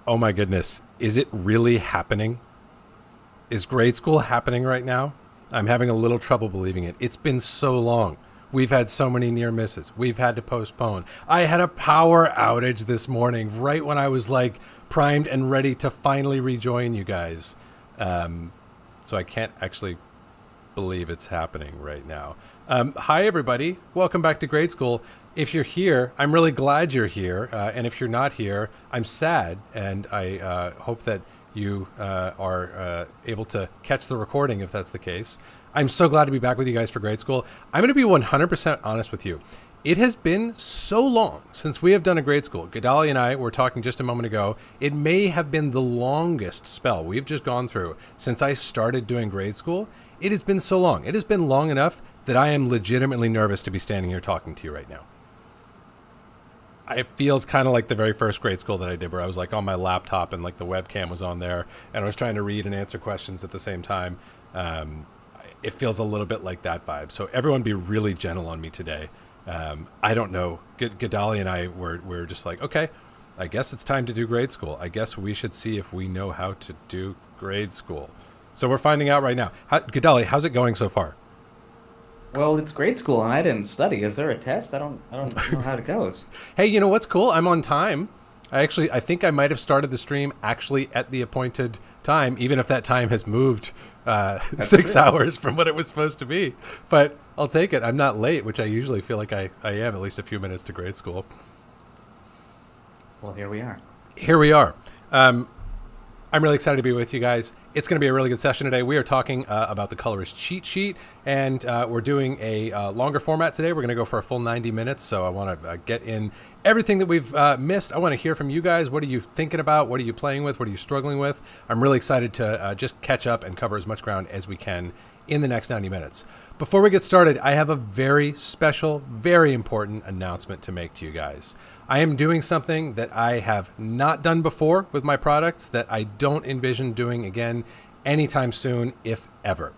Oh my goodness. Is it really happening? Is grade school happening right now? I'm having a little trouble believing it. It's been so long. We've had so many near misses. We've had to postpone. I had a power outage this morning right when I was like primed and ready to finally rejoin you guys. So I can't actually believe it's happening right now. Hi, everybody. Welcome back to grade school. If you're here, I'm really glad you're here. And if you're not here, I'm sad. And I hope that you are able to catch the recording if that's the case. I'm so glad to be back with you guys for grade school. I'm going to be 100% honest with you. It has been so long since we have done a grade school. Gadali and I were talking just a moment ago. It may have been the longest spell we've just gone through since I started doing grade school. It has been so long. It has been long enough that I am legitimately nervous to be standing here talking to you right now. It feels kind of like the very first grade school that I did, where I was like on my laptop and like the webcam was on there and I was trying to read and answer questions at the same time. It feels a little bit like that vibe. So everyone be really gentle on me today. I don't know. Gadali and I were just like, okay, I guess it's time to do grade school. I guess we should see if we know how to do grade school. So we're finding out right now. Gadali, how's it going so far? Well, it's grade school and I didn't study. Is there a test? I don't know how it goes. Hey, you know what's cool? I'm on time. I think I might have started the stream actually at the appointed time, even if that time has moved That's 6 hours from what it was supposed to be. But I'll take it. I'm not late, which I usually feel like I am, at least a few minutes to grade school. well, here we are. Here we are. I'm really excited to be with you guys. It's going to be a really good session today. We are talking about the colorist cheat sheet, and we're doing a longer format today. We're going to go for a full 90 minutes, so I want to get in everything that we've missed. I want to hear from you guys. What are you thinking about? What are you playing with? What are you struggling with? I'm really excited to just catch up and cover as much ground as we can in the next 90 minutes. Before we get started, I have a very special, very important announcement to make to you guys. I am doing something that I have not done before with my products that I don't envision doing again anytime soon, if ever.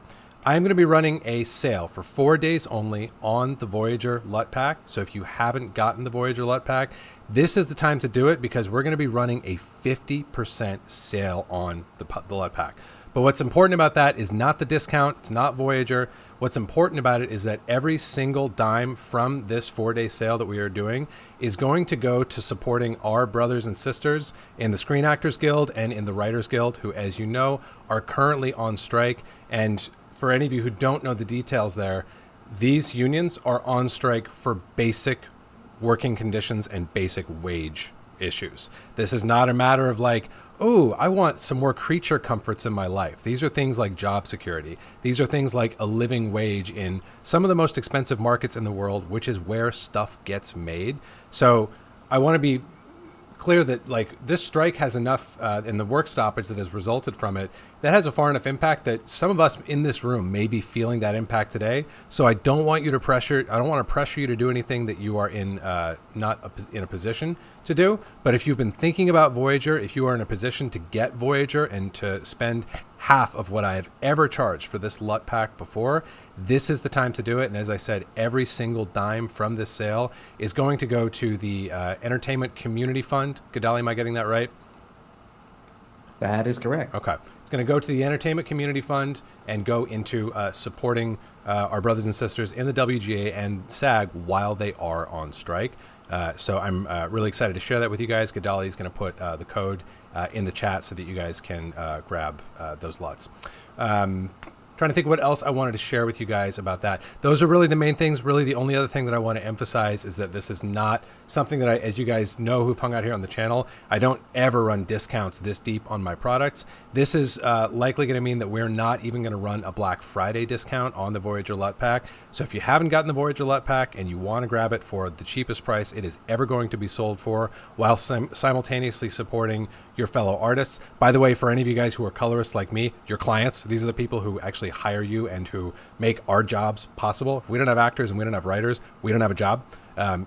I'm going to be running a sale for 4 days only on the Voyager LUT Pack. So if you haven't gotten the Voyager LUT Pack, this is the time to do it because we're going to be running a 50% sale on the LUT Pack. But what's important about that is not the discount. It's not Voyager. What's important about it is that every single dime from this 4-day sale that we are doing is going to go to supporting our brothers and sisters in the Screen Actors Guild and in the Writers Guild, who, as you know, are currently on strike. And for any of you who don't know the details there, these unions are on strike for basic working conditions and basic wage issues. This is not a matter of like, oh, I want some more creature comforts in my life. These are things like job security. These are things like a living wage in some of the most expensive markets in the world, which is where stuff gets made. So I want to be clear that like this strike has enough in the work stoppage that has resulted from it that has a far enough impact that some of us in this room may be feeling that impact today. So I don't want you to pressure. I don't want to pressure you to do anything that you are in in a position to do. But if you've been thinking about Voyager, if you are in a position to get Voyager and to spend half of what I have ever charged for this LUT Pack before, this is the time to do it. And as I said, every single dime from this sale is going to go to the Entertainment Community Fund. Gadali, am I getting that right? That is correct. Okay. It's going to go to the Entertainment Community Fund and go into supporting our brothers and sisters in the WGA and SAG while they are on strike. So I'm really excited to share that with you guys. Gadali is going to put the code in the chat so that you guys can grab those lots. Trying to think what else I wanted to share with you guys about that. Those are really the main things. Really, the only other thing that I want to emphasize is that this is not something that as you guys know who've hung out here on the channel, I don't ever run discounts this deep on my products. This is likely going to mean that we're not even going to run a Black Friday discount on the Voyager LUT Pack. So if you haven't gotten the Voyager LUT Pack and you want to grab it for the cheapest price it is ever going to be sold for, while simultaneously supporting your fellow artists. By the way, for any of you guys who are colorists like me, your clients, these are the people who actually hire you and who make our jobs possible. If we don't have actors and we don't have writers, we don't have a job.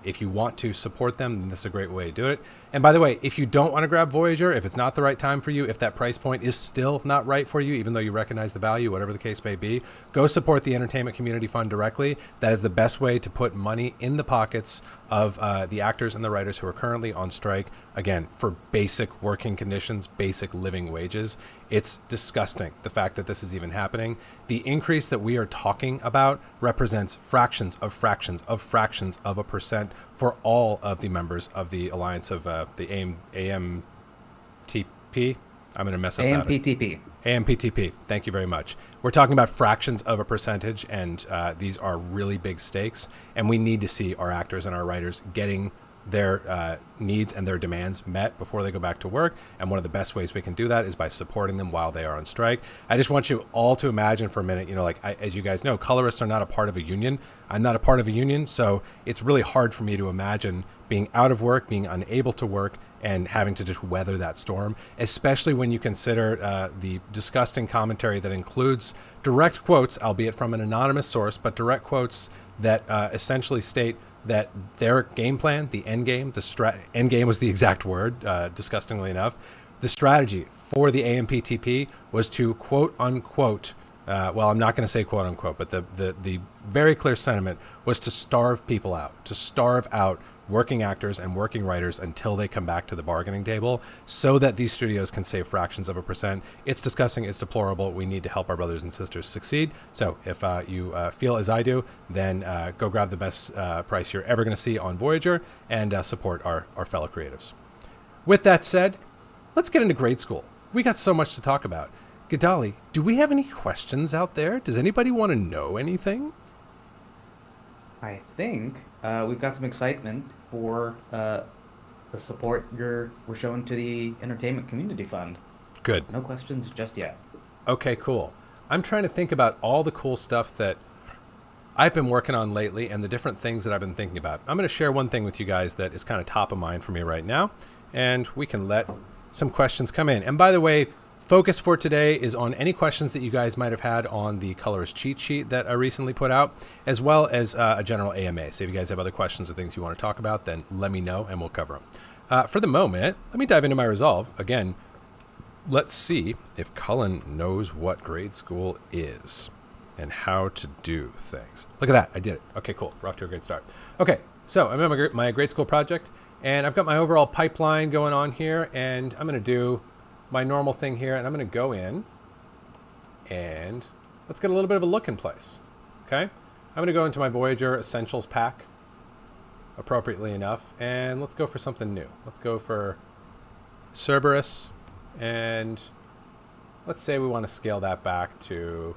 If you want to support them, then this is a great way to do it. And by the way, if you don't want to grab Voyager, if it's not the right time for you, if that price point is still not right for you, even though you recognize the value, whatever the case may be, go support the Entertainment Community Fund directly. That is the best way to put money in the pockets of the actors and the writers who are currently on strike, again, for basic working conditions, basic living wages. It's disgusting, the fact that this is even happening. The increase that we are talking about represents fractions of fractions of fractions of a percent for all of the members of the Alliance of the AMTP. I'm going to mess up that. AMPTP. AMPTP. Thank you very much. We're talking about fractions of a percentage, and these are really big stakes, and we need to see our actors and our writers getting their needs and their demands met before they go back to work. And one of the best ways we can do that is by supporting them while they are on strike. I just want you all to imagine for a minute, as you guys know, colorists are not a part of a union. I'm not a part of a union, so it's really hard for me to imagine being out of work, being unable to work, and having to just weather that storm, especially when you consider the disgusting commentary that includes direct quotes, albeit from an anonymous source, but direct quotes that essentially state that their game plan, the end game, end game was the exact word, disgustingly enough, the strategy for the AMPTP was to quote unquote, well, I'm not going to say quote unquote, but the very clear sentiment was to starve people out, to starve out working actors and working writers until they come back to the bargaining table so that these studios can save fractions of a percent. It's disgusting. It's deplorable. We need to help our brothers and sisters succeed. So if you feel as I do, then go grab the best price you're ever going to see on Voyager and support our fellow creatives. With that said, let's get into grade school. We got so much to talk about. Gadali, do we have any questions out there? Does anybody want to know anything? I think we've got some excitement for the support we're showing to the Entertainment Community Fund. Good. No questions just yet. Okay, cool. I'm trying to think about all the cool stuff that I've been working on lately and the different things that I've been thinking about. I'm going to share one thing with you guys that is kind of top of mind for me right now, and we can let some questions come in. And by the way, focus for today is on any questions that you guys might have had on the colorist cheat sheet that I recently put out, as well as a general AMA. So if you guys have other questions or things you want to talk about, then let me know and we'll cover them. For the moment, let me dive into my resolve. Again, let's see if Cullen knows what grade school is and how to do things. Look at that. I did it. Okay, cool. We're off to a great start. Okay, so I'm in my grade school project, and I've got my overall pipeline going on here, and I'm going to do my normal thing here, and I'm going to go in and let's get a little bit of a look in place. Okay, I'm going to go into my Voyager Essentials pack appropriately enough, and let's go for something new. Let's go for Cerberus, and let's say we want to scale that back to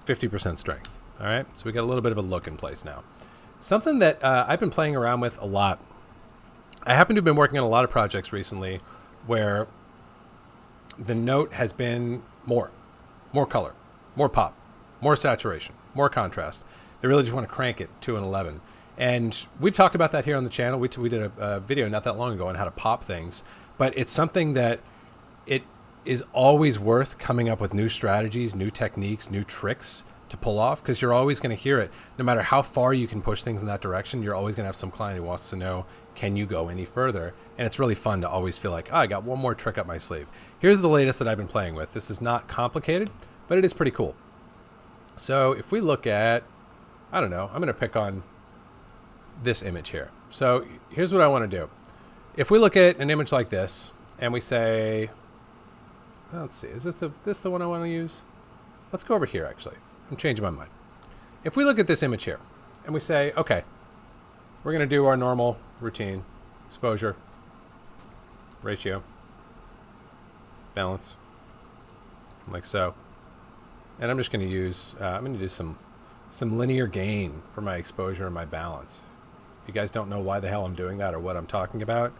50% strength. All right, so we got a little bit of a look in place now. Something that I've been playing around with a lot. I happen to have been working on a lot of projects recently where the note has been more color, more pop, more saturation, more contrast. They really just want to crank it to an 11. And we've talked about that here on the channel. We did a video not that long ago on how to pop things, but it's something that it is always worth coming up with new strategies, new techniques, new tricks to pull off, because you're always going to hear it. No matter how far you can push things in that direction, you're always going to have some client who wants to know, can you go any further? And it's really fun to always feel like, I got one more trick up my sleeve. Here's the latest that I've been playing with. This is not complicated, but it is pretty cool. So if we look at, I don't know, I'm going to pick on this image here. So here's what I want to do. If we look at an image like this and we say, let's see, is this the one I want to use? Let's go over here, actually. I'm changing my mind. If we look at this image here and we say, okay, we're going to do our normal routine, exposure, ratio, balance, like so. And I'm just going to use, I'm going to do some linear gain for my exposure and my balance. If you guys don't know why the hell I'm doing that or what I'm talking about,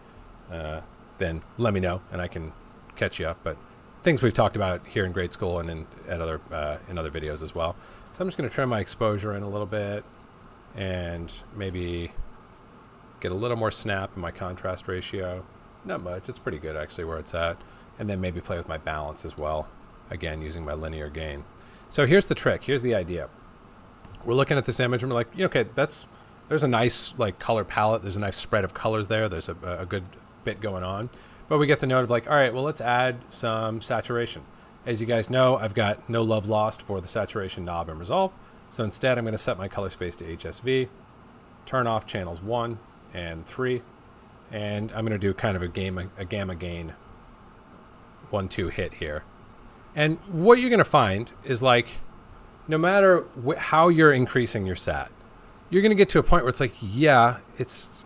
then let me know and I can catch you up. But things we've talked about here in grade school and in other videos as well. So I'm just going to trim my exposure in a little bit and maybe get a little more snap in my contrast ratio. Not much. It's pretty good actually where it's at. And then maybe play with my balance as well. Again, using my linear gain. So here's the trick. Here's the idea. We're looking at this image and we're like, okay, there's a nice like color palette. There's a nice spread of colors there. There's a good bit going on. But we get the note of like, all right, well, let's add some saturation. As you guys know, I've got no love lost for the saturation knob and resolve. So instead, I'm going to set my color space to HSV, turn off channels 1 and 3, and I'm going to do kind of a gamma gain 1-2 hit here. And what you're going to find is like, no matter how you're increasing your sat, you're going to get to a point where it's like, yeah, it's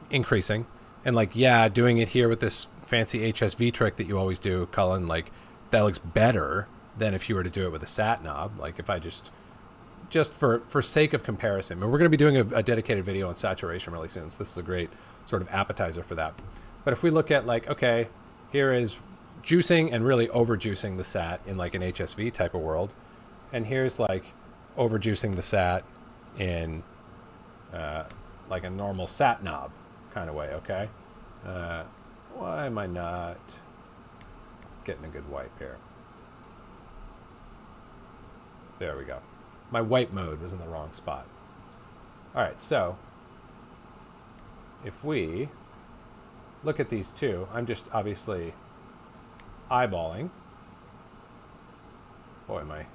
increasing. And like, yeah, doing it here with this fancy HSV trick that you always do, Cullen, like that looks better than if you were to do it with a sat knob. Like if I just for sake of comparison, and we're going to be doing a dedicated video on saturation really soon, so this is a great sort of appetizer for that. But if we look at like, okay, here is juicing and really over juicing the sat in like an HSV type of world, and here's like over juicing the sat in like a normal sat knob kind of way. Okay, why am I not getting a good wipe here? There we go. My wipe mode was in the wrong spot. All right, so if we look at these two, I'm just obviously eyeballing. Boy, my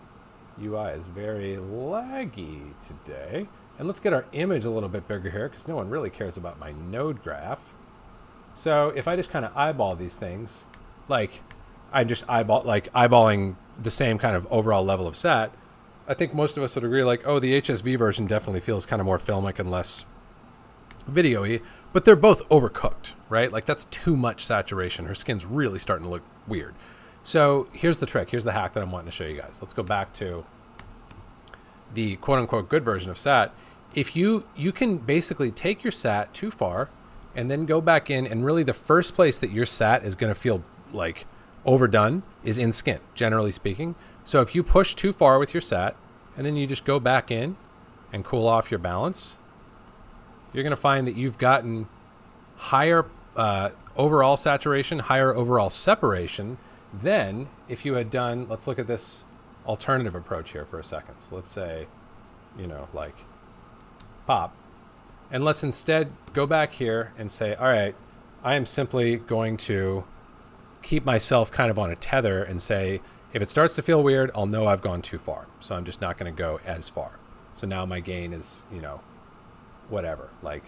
UI is very laggy today. And let's get our image a little bit bigger here because no one really cares about my node graph. So if I just kind of eyeball these things, like I'm just eyeballing the same kind of overall level of sat, I think most of us would agree like, oh, the HSV version definitely feels kind of more filmic and less video-y, but they're both overcooked, right? Like that's too much saturation. Her skin's really starting to look weird. So here's the trick. Here's the hack that I'm wanting to show you guys. Let's go back to the quote-unquote good version of sat. If you can basically take your sat too far and then go back in, and really the first place that your sat is going to feel like overdone is in skin, generally speaking. So if you push too far with your sat and then you just go back in and cool off your balance, you're going to find that you've gotten higher overall saturation, higher overall separation than if you had done, let's look at this alternative approach here for a second. So let's say, like pop. And let's instead go back here and say, all right, I am simply going to keep myself kind of on a tether and say, if it starts to feel weird, I'll know I've gone too far. So I'm just not going to go as far. So now my gain is, whatever, like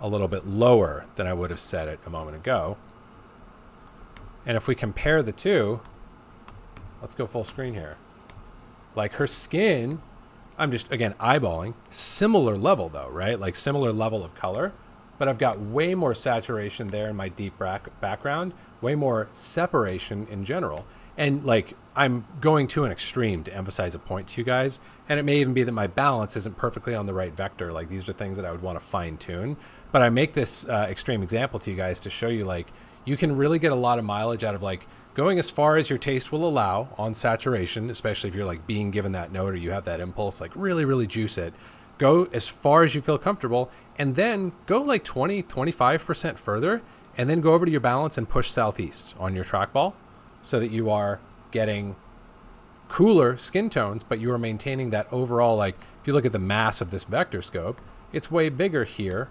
a little bit lower than I would have set it a moment ago. And if we compare the two, let's go full screen here. Like her skin, I'm just, again, eyeballing, similar level though, right? Like similar level of color, but I've got way more saturation there in my deep background, way more separation in general. And like, I'm going to an extreme to emphasize a point to you guys. And it may even be that my balance isn't perfectly on the right vector. Like these are things that I would want to fine tune. But I make this extreme example to you guys to show you like, you can really get a lot of mileage out of like going as far as your taste will allow on saturation, especially if you're like being given that note or you have that impulse, like really, really juice it. Go as far as you feel comfortable and then go like 20, 25% further and then go over to your balance and push southeast on your trackball so that you are getting cooler skin tones, but you are maintaining that overall, like if you look at the mass of this vector scope, it's way bigger here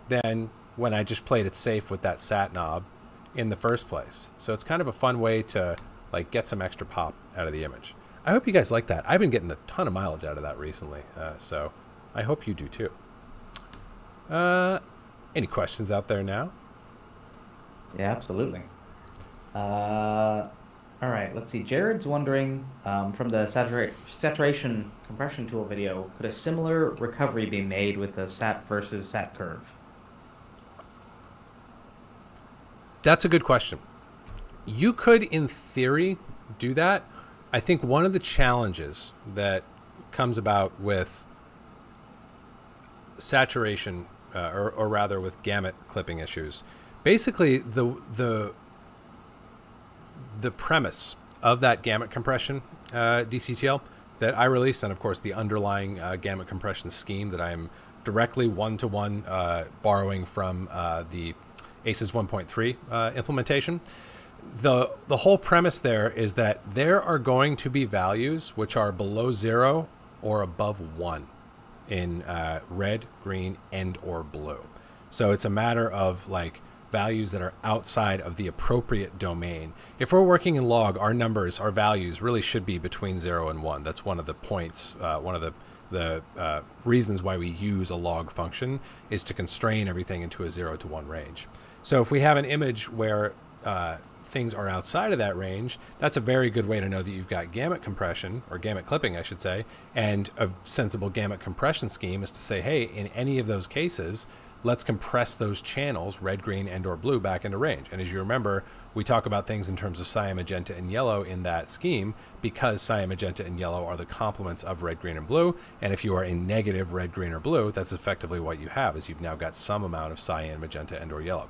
than when I just played it safe with that sat knob in the first place. So it's kind of a fun way to like get some extra pop out of the image. I hope you guys like that. I've been getting a ton of mileage out of that recently. So I hope you do too. Any questions out there now? Yeah, absolutely. All right, let's see. Jared's wondering, from the saturation compression tool video, could a similar recovery be made with the sat versus sat curve? That's a good question. You could, in theory, do that. I think one of the challenges that comes about with saturation, or rather with gamut clipping issues, basically the premise of that gamut compression DCTL that I released, and of course the underlying gamut compression scheme that I'm directly one-to-one borrowing from the ACES 1.3 implementation. The whole premise there is that there are going to be values which are below 0 or above 1 in red, green, and or blue. So it's a matter of like values that are outside of the appropriate domain. If we're working in log, our numbers, our values really should be between 0 and 1. That's one of the points, one of the reasons why we use a log function is to constrain everything into a 0 to 1 range. So if we have an image where things are outside of that range, that's a very good way to know that you've got gamut compression, or gamut clipping, I should say, and a sensible gamut compression scheme is to say, hey, in any of those cases, let's compress those channels, red, green, and or blue, back into range. And as you remember, we talk about things in terms of cyan, magenta, and yellow in that scheme because cyan, magenta, and yellow are the complements of red, green, and blue. And if you are in negative red, green, or blue, that's effectively what you have, is you've now got some amount of cyan, magenta, and or yellow.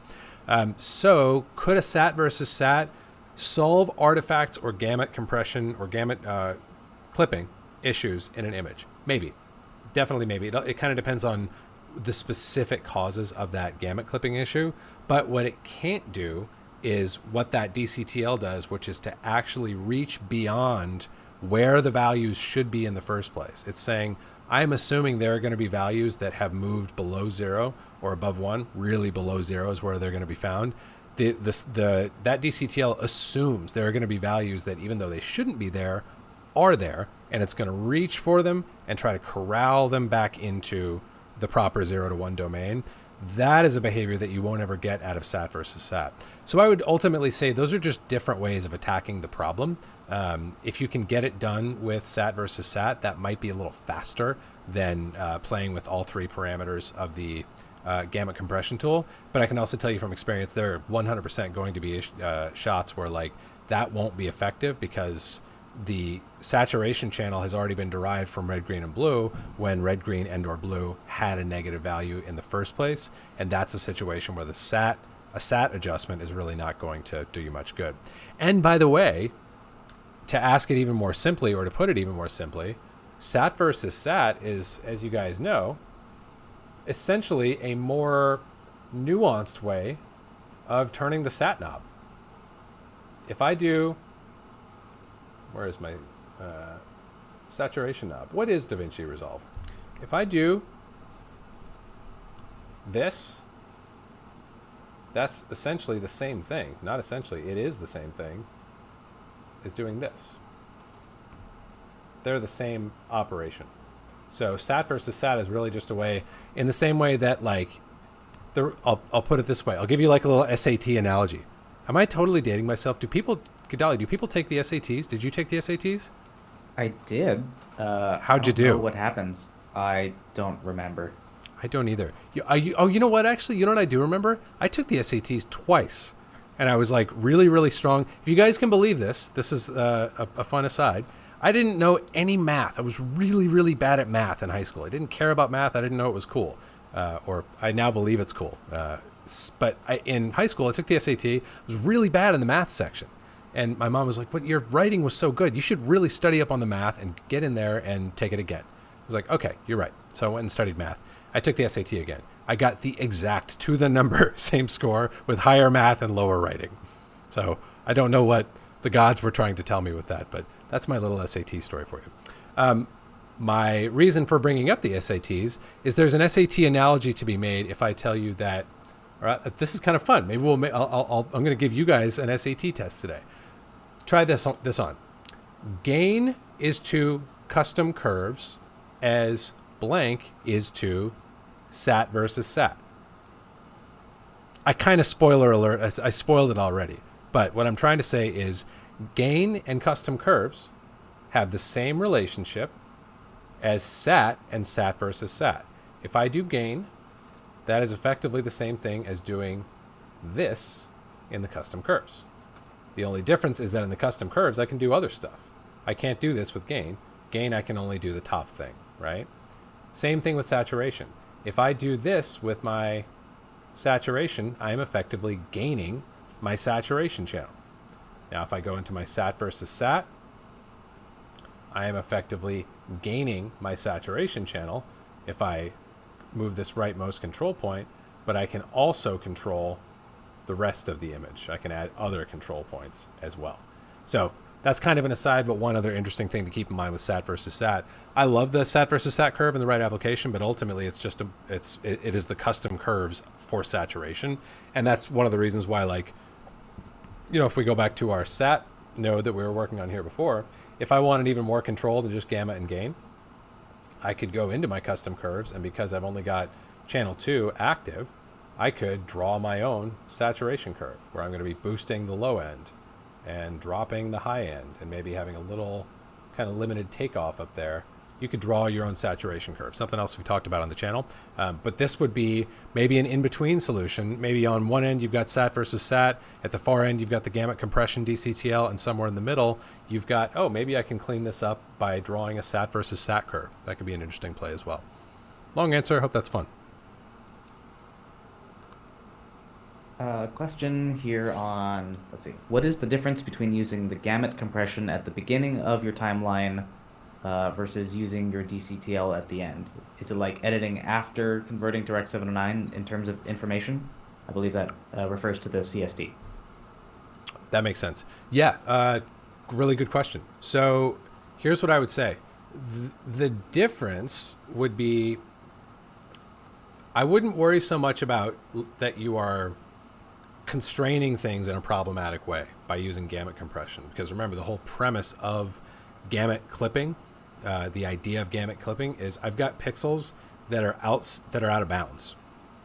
So could a sat versus sat solve artifacts or gamut compression or gamut clipping issues in an image? Maybe. Definitely maybe. It kind of depends on the specific causes of that gamut clipping issue. But what it can't do is what that DCTL does, which is to actually reach beyond where the values should be in the first place. It's saying, I'm assuming there are going to be values that have moved below 0 or above 1. Really below 0 is where they're going to be found. That DCTL assumes there are going to be values that, even though they shouldn't be there, are there, and it's going to reach for them and try to corral them back into the proper 0 to 1 domain. That is a behavior that you won't ever get out of sat versus sat. So I would ultimately say those are just different ways of attacking the problem. If you can get it done with sat versus sat, that might be a little faster than playing with all three parameters of the gamut compression tool. But I can also tell you from experience, there are 100% going to be shots where like that won't be effective because the saturation channel has already been derived from red, green, and blue when red, green, and or blue had a negative value in the first place. And that's a situation where a sat adjustment is really not going to do you much good. And by the way, to ask it even more simply, or to put it even more simply, sat versus sat is, as you guys know, essentially a more nuanced way of turning the sat knob. If I do, where is my saturation knob? What is DaVinci Resolve? If I do this, that's essentially the same thing. Not essentially, it is the same thing as doing this. They're the same operation. So sat versus sat is really just a way, in the same way that like, I'll put it this way. I'll give you like a little SAT analogy. Am I totally dating myself? Gadali, do people take the SATs? Did you take the SATs? I did. How'd you I don't know do? what happens? I don't remember. I don't either. You know what? Actually, you know what I do remember? I took the SATs twice, and I was like really, really strong. If you guys can believe this, this is a fun aside. I didn't know any math. I was really, really bad at math in high school. I didn't care about math. I didn't know it was cool, or I now believe it's cool. But in high school, I took the SAT. I was really bad in the math section. And my mom was like, "But your writing was so good. You should really study up on the math and get in there and take it again." I was like, "Okay, you're right." So I went and studied math. I took the SAT again. I got the exact to the number same score with higher math and lower writing. So I don't know what the gods were trying to tell me with that, but that's my little SAT story for you. My reason for bringing up the SATs is there's an SAT analogy to be made if I tell you that, all right, this is kind of fun. Maybe I'm going to give you guys an SAT test today. Try this on. Gain is to custom curves as blank is to sat versus sat. I kind of spoiler alert. I spoiled it already. But what I'm trying to say is gain and custom curves have the same relationship as sat and sat versus sat. If I do gain, that is effectively the same thing as doing this in the custom curves. The only difference is that in the custom curves, I can do other stuff. I can't do this with gain. Gain, I can only do the top thing, right? Same thing with saturation. If I do this with my saturation, I am effectively gaining my saturation channel. Now, if I go into my sat versus sat, I am effectively gaining my saturation channel if I move this rightmost control point, but I can also control the rest of the image. I can add other control points as well. So That's kind of an aside, but one other interesting thing to keep in mind with sat versus sat. I love the sat versus sat curve in the right application, but ultimately it's just it is the custom curves for saturation, and that's one of the reasons why, like, if we go back to our sat node that we were working on here before, if I wanted even more control than just gamma and gain, I could go into my custom curves, and because I've only got channel 2 active, I could draw my own saturation curve where I'm going to be boosting the low end and dropping the high end and maybe having a little kind of limited takeoff up there. You could draw your own saturation curve, something else we've talked about on the channel. But this would be maybe an in-between solution. Maybe on one end you've got sat versus sat. At the far end you've got the gamut compression DCTL, and somewhere in the middle you've got, maybe I can clean this up by drawing a sat versus sat curve. That could be an interesting play as well. Long answer, hope that's fun. Question here on, let's see, what is the difference between using the gamut compression at the beginning of your timeline versus using your DCTL at the end? Is it like editing after converting to Rec 709 in terms of information? I believe that refers to the CSD. That makes sense. Yeah, really good question. So here's what I would say. The difference would be, I wouldn't worry so much about that you are constraining things in a problematic way by using gamut compression, because remember, the whole premise of gamut clipping, the idea of gamut clipping is I've got pixels that are out of bounds.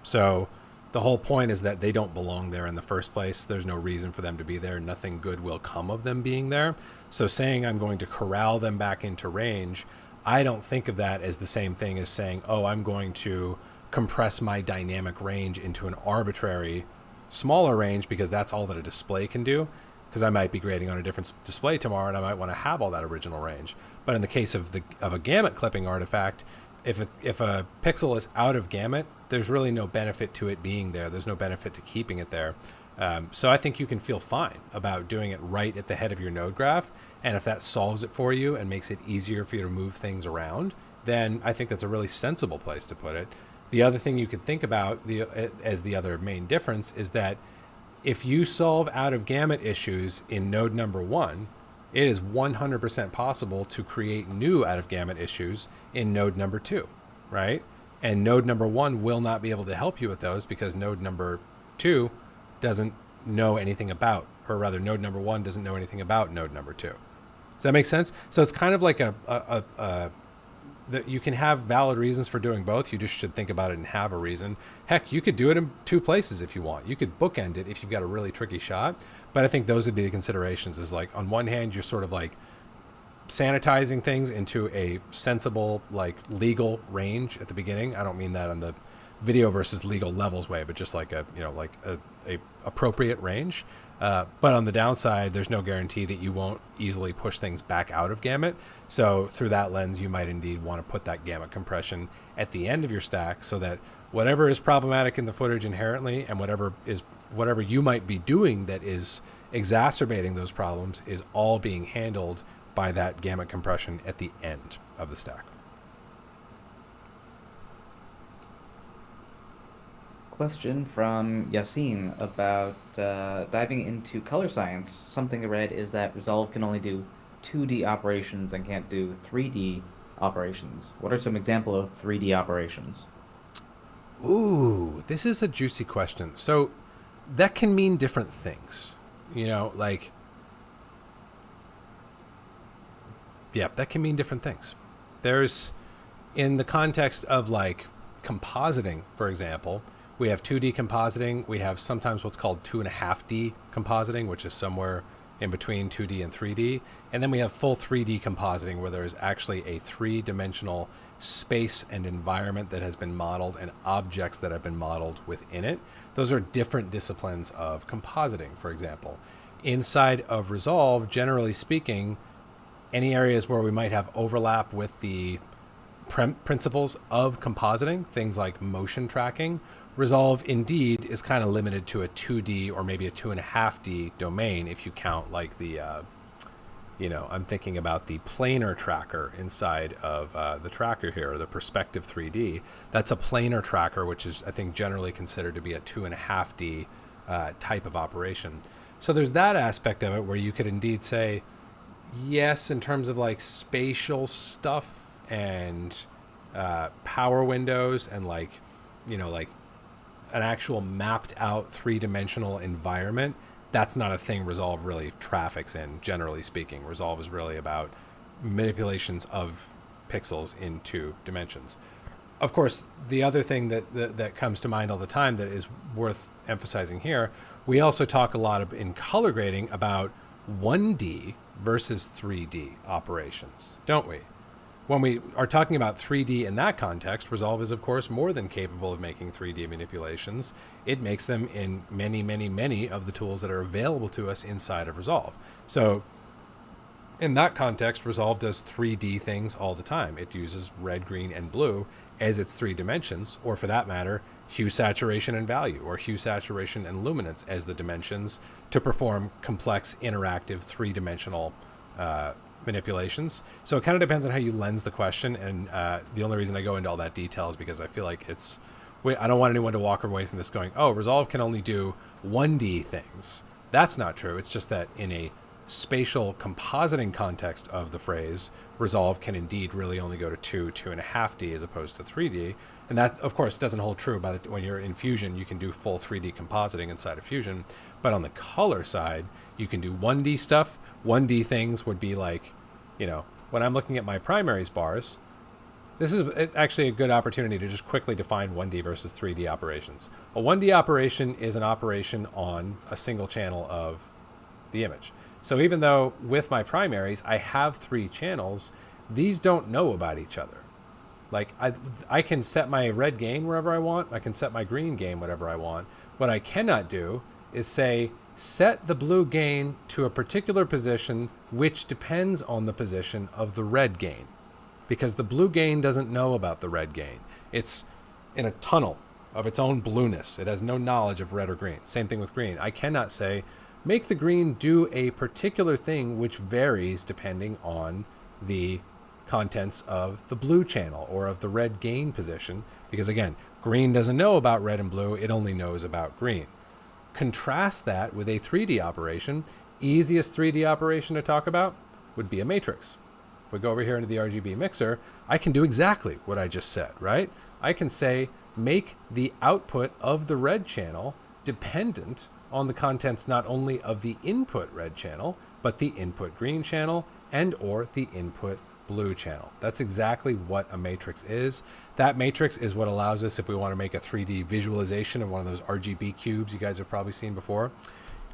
So the whole point is that they don't belong there in the first place. There's no reason for them to be there. Nothing good will come of them being there. So saying I'm going to corral them back into range, I don't think of that as the same thing as saying, I'm going to compress my dynamic range into an arbitrary smaller range because that's all that a display can do, because I might be grading on a different display tomorrow and I might want to have all that original range. But in the case of a gamut clipping artifact, if a pixel is out of gamut, there's really no benefit to it being there. There's no benefit to keeping it there. So I think you can feel fine about doing it right at the head of your node graph, and if that solves it for you and makes it easier for you to move things around, then I think that's a really sensible place to put it. The other thing you could think about as the other main difference is that if you solve out of gamut issues in node number 1, it is 100% possible to create new out of gamut issues in node number 2, right? And node number 1 will not be able to help you with those because node number 2 doesn't know anything about, or rather node number 1 doesn't know anything about node number 2. Does that make sense? So it's kind of like that you can have valid reasons for doing both. You just should think about it and have a reason. Heck, you could do it in 2 places if you want. You could bookend it if you've got a really tricky shot. But I think those would be the considerations, is like, on one hand, you're sort of like sanitizing things into a sensible, like, legal range at the beginning. I don't mean that on the video versus legal levels way, but just like a appropriate range. But on the downside, there's no guarantee that you won't easily push things back out of gamut. So through that lens, you might indeed want to put that gamut compression at the end of your stack so that whatever is problematic in the footage inherently and whatever you might be doing that is exacerbating those problems is all being handled by that gamut compression at the end of the stack. Question from Yassine about diving into color science. Something I read is that Resolve can only do 2D operations and can't do 3D operations. What are some examples of 3D operations? Ooh, this is a juicy question. So that can mean different things. That can mean different things. There's, in the context of like compositing, for example, we have 2D compositing. We have sometimes what's called 2.5D compositing, which is somewhere in between 2D and 3D. And then we have full 3D compositing, where there is actually a 3-dimensional space and environment that has been modeled and objects that have been modeled within it. Those are different disciplines of compositing, for example. Inside of Resolve, generally speaking, any areas where we might have overlap with the principles of compositing, things like motion tracking, Resolve indeed is kind of limited to a 2D or maybe a 2.5D domain if you count like the, I'm thinking about the planar tracker inside of the tracker here, or the perspective 3D. That's a planar tracker, which is, I think, generally considered to be a 2.5D type of operation. So there's that aspect of it where you could indeed say, yes, in terms of like spatial stuff and power windows and like, like an actual mapped out 3-dimensional environment. That's not a thing Resolve really traffics in, generally speaking. Resolve is really about manipulations of pixels in 2 dimensions. Of course, the other thing that comes to mind all the time that is worth emphasizing here, we also talk a lot in color grading about 1D versus 3D operations, don't we? When we are talking about 3D in that context, Resolve is, of course, more than capable of making 3D manipulations. It makes them in many, many, many of the tools that are available to us inside of Resolve. So in that context, Resolve does 3D things all the time. It uses red, green, and blue as its 3 dimensions, or for that matter, hue, saturation, and value, or hue, saturation, and luminance as the dimensions to perform complex, interactive, 3-dimensional manipulations. So it kind of depends on how you lens the question, and the only reason I go into all that detail is because I feel like I don't want anyone to walk away from this going, oh, Resolve can only do 1D things. That's not true. It's just that in a spatial compositing context of the phrase, Resolve can indeed really only go to 2.5D as opposed to 3D. And that, of course, doesn't hold true when you're in Fusion. You can do full 3D compositing inside of Fusion. But on the color side, you can do 1D stuff. 1D things would be like, when I'm looking at my primaries bars, this is actually a good opportunity to just quickly define 1D versus 3D operations. A 1D operation is an operation on a single channel of the image. So even though with my primaries I have 3 channels, these don't know about each other. Like I can set my red gain wherever I want. I can set my green gain whatever I want. What I cannot do is say, set the blue gain to a particular position which depends on the position of the red gain. Because the blue gain doesn't know about the red gain. It's in a tunnel of its own blueness. It has no knowledge of red or green. Same thing with green. I cannot say, make the green do a particular thing which varies depending on the contents of the blue channel or of the red gain position. Because again, green doesn't know about red and blue. It only knows about green. Contrast that with a 3D operation. Easiest 3D operation to talk about would be a matrix. If we go over here into the RGB mixer, I can do exactly what I just said, right? I can say, make the output of the red channel dependent on the contents not only of the input red channel, but the input green channel and or the input blue channel. That's exactly what a matrix is. That matrix is what allows us, if we want to make a 3D visualization of one of those RGB cubes you guys have probably seen before,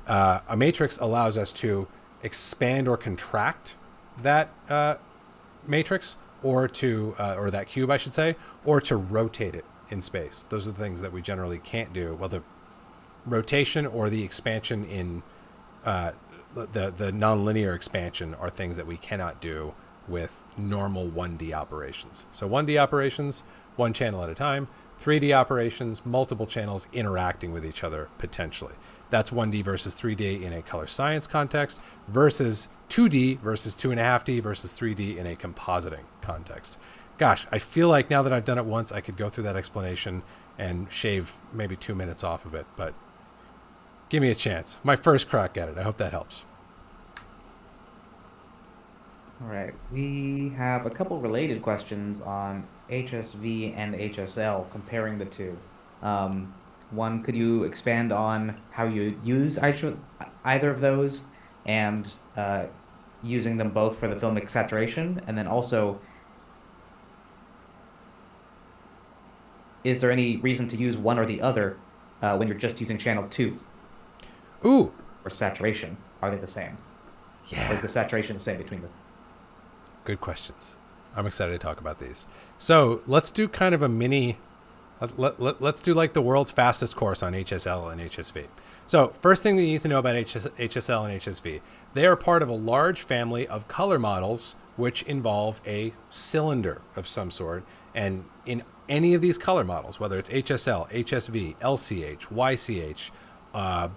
a matrix allows us to expand or contract that matrix or that cube, I should say, or to rotate it in space. Those are the things that we generally can't do. Well, the rotation or the expansion in the nonlinear expansion are things that we cannot do with normal 1D operations. So 1D operations, 1 channel at a time. 3D operations, multiple channels interacting with each other potentially. That's 1D versus 3D in a color science context versus 2D versus 2.5D versus 3D in a compositing context. Gosh, I feel like now that I've done it once, I could go through that explanation and shave maybe 2 minutes off of it, but give me a chance. My first crack at it. I hope that helps. All right, we have a couple related questions on HSV and HSL, comparing the two. One, could you expand on how you use either of those and using them both for the filmic saturation? And then also, is there any reason to use one or the other when you're just using channel 2? Ooh. Or saturation? Are they the same? Yeah. Or is the saturation the same between them? Good questions. I'm excited to talk about these. So let's do kind of a mini, let's do like the world's fastest course on HSL and HSV. So first thing that you need to know about HSL and HSV, they are part of a large family of color models which involve a cylinder of some sort. And in any of these color models, whether it's HSL, HSV, LCH, YCH, I'm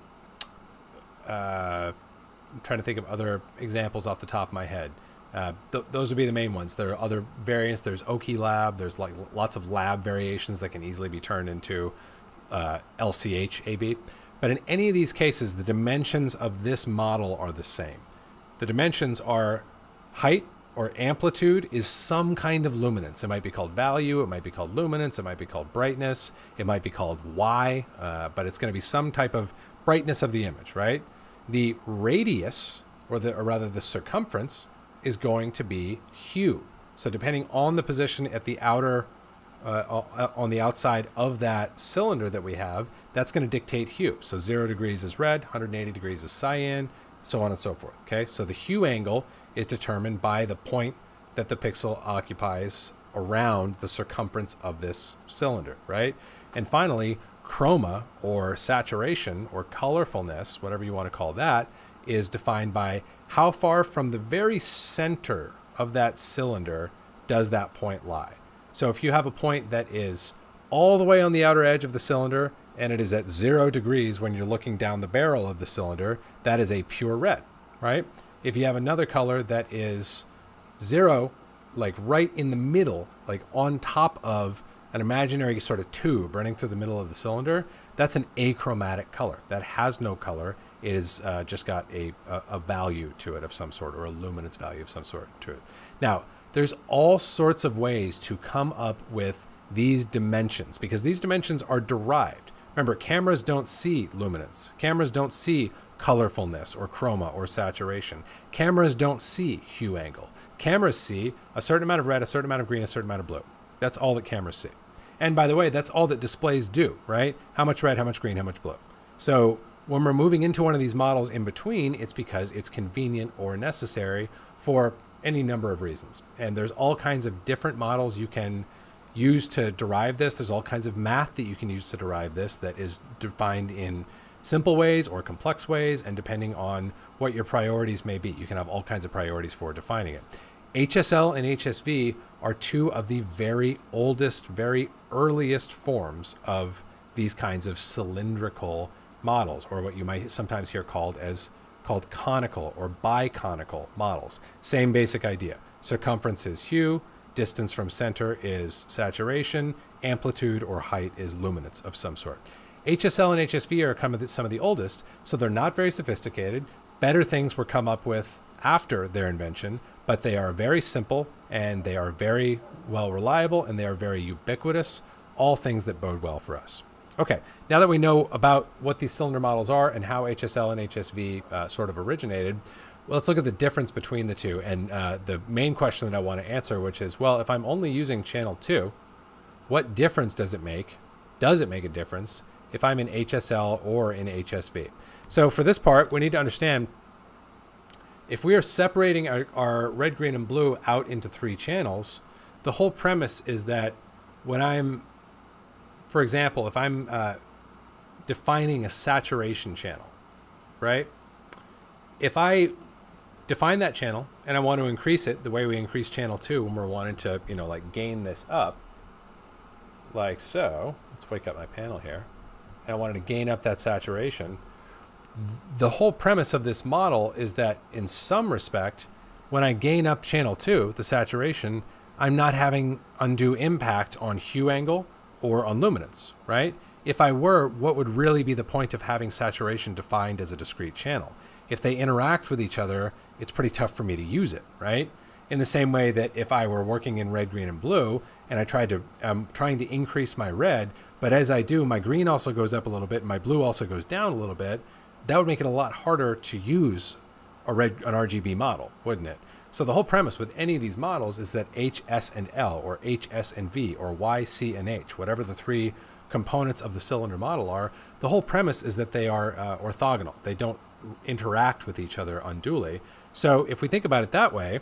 trying to think of other examples off the top of my head. Those would be the main ones. There are other variants. There's Oki Lab. There's like lots of lab variations that can easily be turned into LCH AB. But in any of these cases, the dimensions of this model are the same. The dimensions are height or amplitude is some kind of luminance. It might be called value, it might be called luminance, it might be called brightness, it might be called Y, but it's going to be some type of brightness of the image, right? The radius, or rather the circumference, is going to be hue. So depending on the position at the outer, on the outside of that cylinder that we have, that's going to dictate hue. So 0 degrees is red, 180 degrees is cyan, so on and so forth. Okay, so the hue angle is determined by the point that the pixel occupies around the circumference of this cylinder, right? And finally, chroma, or saturation, or colorfulness, whatever you want to call that, is defined by how far from the very center of that cylinder does that point lie. So if you have a point that is all the way on the outer edge of the cylinder and it is at 0 degrees when you're looking down the barrel of the cylinder, that is a pure red, right? If you have another color that is 0, like right in the middle, like on top of an imaginary sort of tube running through the middle of the cylinder, that's an achromatic color. That has no color. It is just got a value to it of some sort, or a luminance value of some sort to it. Now, there's all sorts of ways to come up with these dimensions, because these dimensions are derived. Remember, cameras don't see luminance. Cameras don't see colorfulness or chroma or saturation. Cameras don't see hue angle. Cameras see a certain amount of red, a certain amount of green, a certain amount of blue. That's all that cameras see. And by the way, that's all that displays do, right? How much red, how much green, how much blue. So when we're moving into one of these models in between, it's because it's convenient or necessary for any number of reasons. And there's all kinds of different models you can use to derive this. There's all kinds of math that you can use to derive this that is defined in simple ways or complex ways, and depending on what your priorities may be, you can have all kinds of priorities for defining it. HSL and HSV are two of the very oldest, very earliest forms of these kinds of cylindrical models, or what you might sometimes hear called conical or biconical models. Same basic idea. Circumference is hue, distance from center is saturation, amplitude or height is luminance of some sort. HSL and HSV are some of the oldest, so they're not very sophisticated. Better things were come up with after their invention, but they are very simple and they are very well reliable and they are very ubiquitous, all things that bode well for us. Okay, now that we know about what these cylinder models are and how HSL and HSV sort of originated, well, let's look at the difference between the two. And the main question that I want to answer, which is, well, if I'm only using channel 2, what difference does it make? Does it make a difference if I'm in HSL or in HSV? So for this part, we need to understand, if we are separating our red, green, and blue out into 3 channels, the whole premise is that when I'm, for example, if I'm defining a saturation channel, right? If I define that channel and I want to increase it the way we increase channel 2 when we're wanting to, like gain this up, like so. Let's wake up my panel here. And I wanted to gain up that saturation. The whole premise of this model is that in some respect, when I gain up channel 2, the saturation, I'm not having undue impact on hue angle or on luminance, right? If I were, what would really be the point of having saturation defined as a discrete channel? If they interact with each other, it's pretty tough for me to use it, right? In the same way that if I were working in red, green, and blue, and I'm trying to increase my red, but as I do, my green also goes up a little bit, and my blue also goes down a little bit, that would make it a lot harder to use an RGB model, wouldn't it? So the whole premise with any of these models is that H, S, and L, or H, S, and V, or Y, C, and H, whatever the 3 components of the cylinder model are, the whole premise is that they are orthogonal. They don't interact with each other unduly. So if we think about it that way,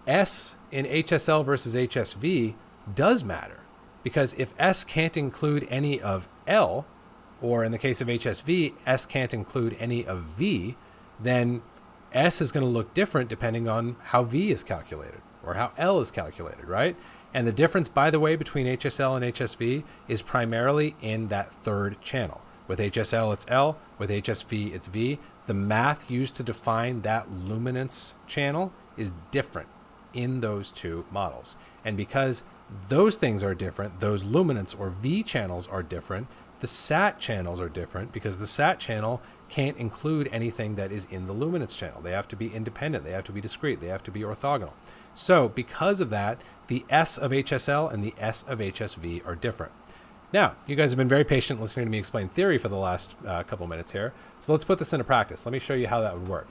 S in HSL versus HSV does matter, because if S can't include any of L, or in the case of HSV, S can't include any of V, then S is going to look different depending on how V is calculated or how L is calculated, right? And the difference, by the way, between HSL and HSV is primarily in that 3rd channel. With HSL, it's L. With HSV, it's V. The math used to define that luminance channel is different in those 2 models. And because those things are different, those luminance or V channels are different, the SAT channels are different, because the SAT channel can't include anything that is in the luminance channel. They have to be independent. They have to be discrete. They have to be orthogonal. So because of that, the S of HSL and the S of HSV are different. Now, you guys have been very patient listening to me explain theory for the last couple minutes here. So let's put this into practice. Let me show you how that would work.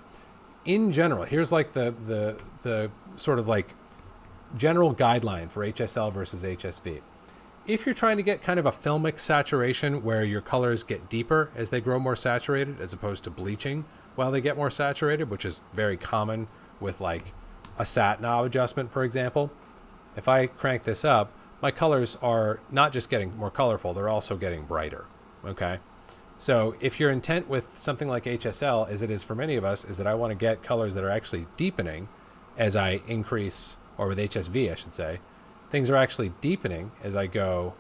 In general, here's like the sort of like general guideline for HSL versus HSV. If you're trying to get kind of a filmic saturation where your colors get deeper as they grow more saturated as opposed to bleaching while they get more saturated, which is very common with like a sat knob adjustment, for example. If I crank this up, my colors are not just getting more colorful, they're also getting brighter, okay? So if your intent with something like HSL, as it is for many of us, is that I want to get colors that are actually deepening as I increase, or with HSV, I should say, things are actually deepening as I go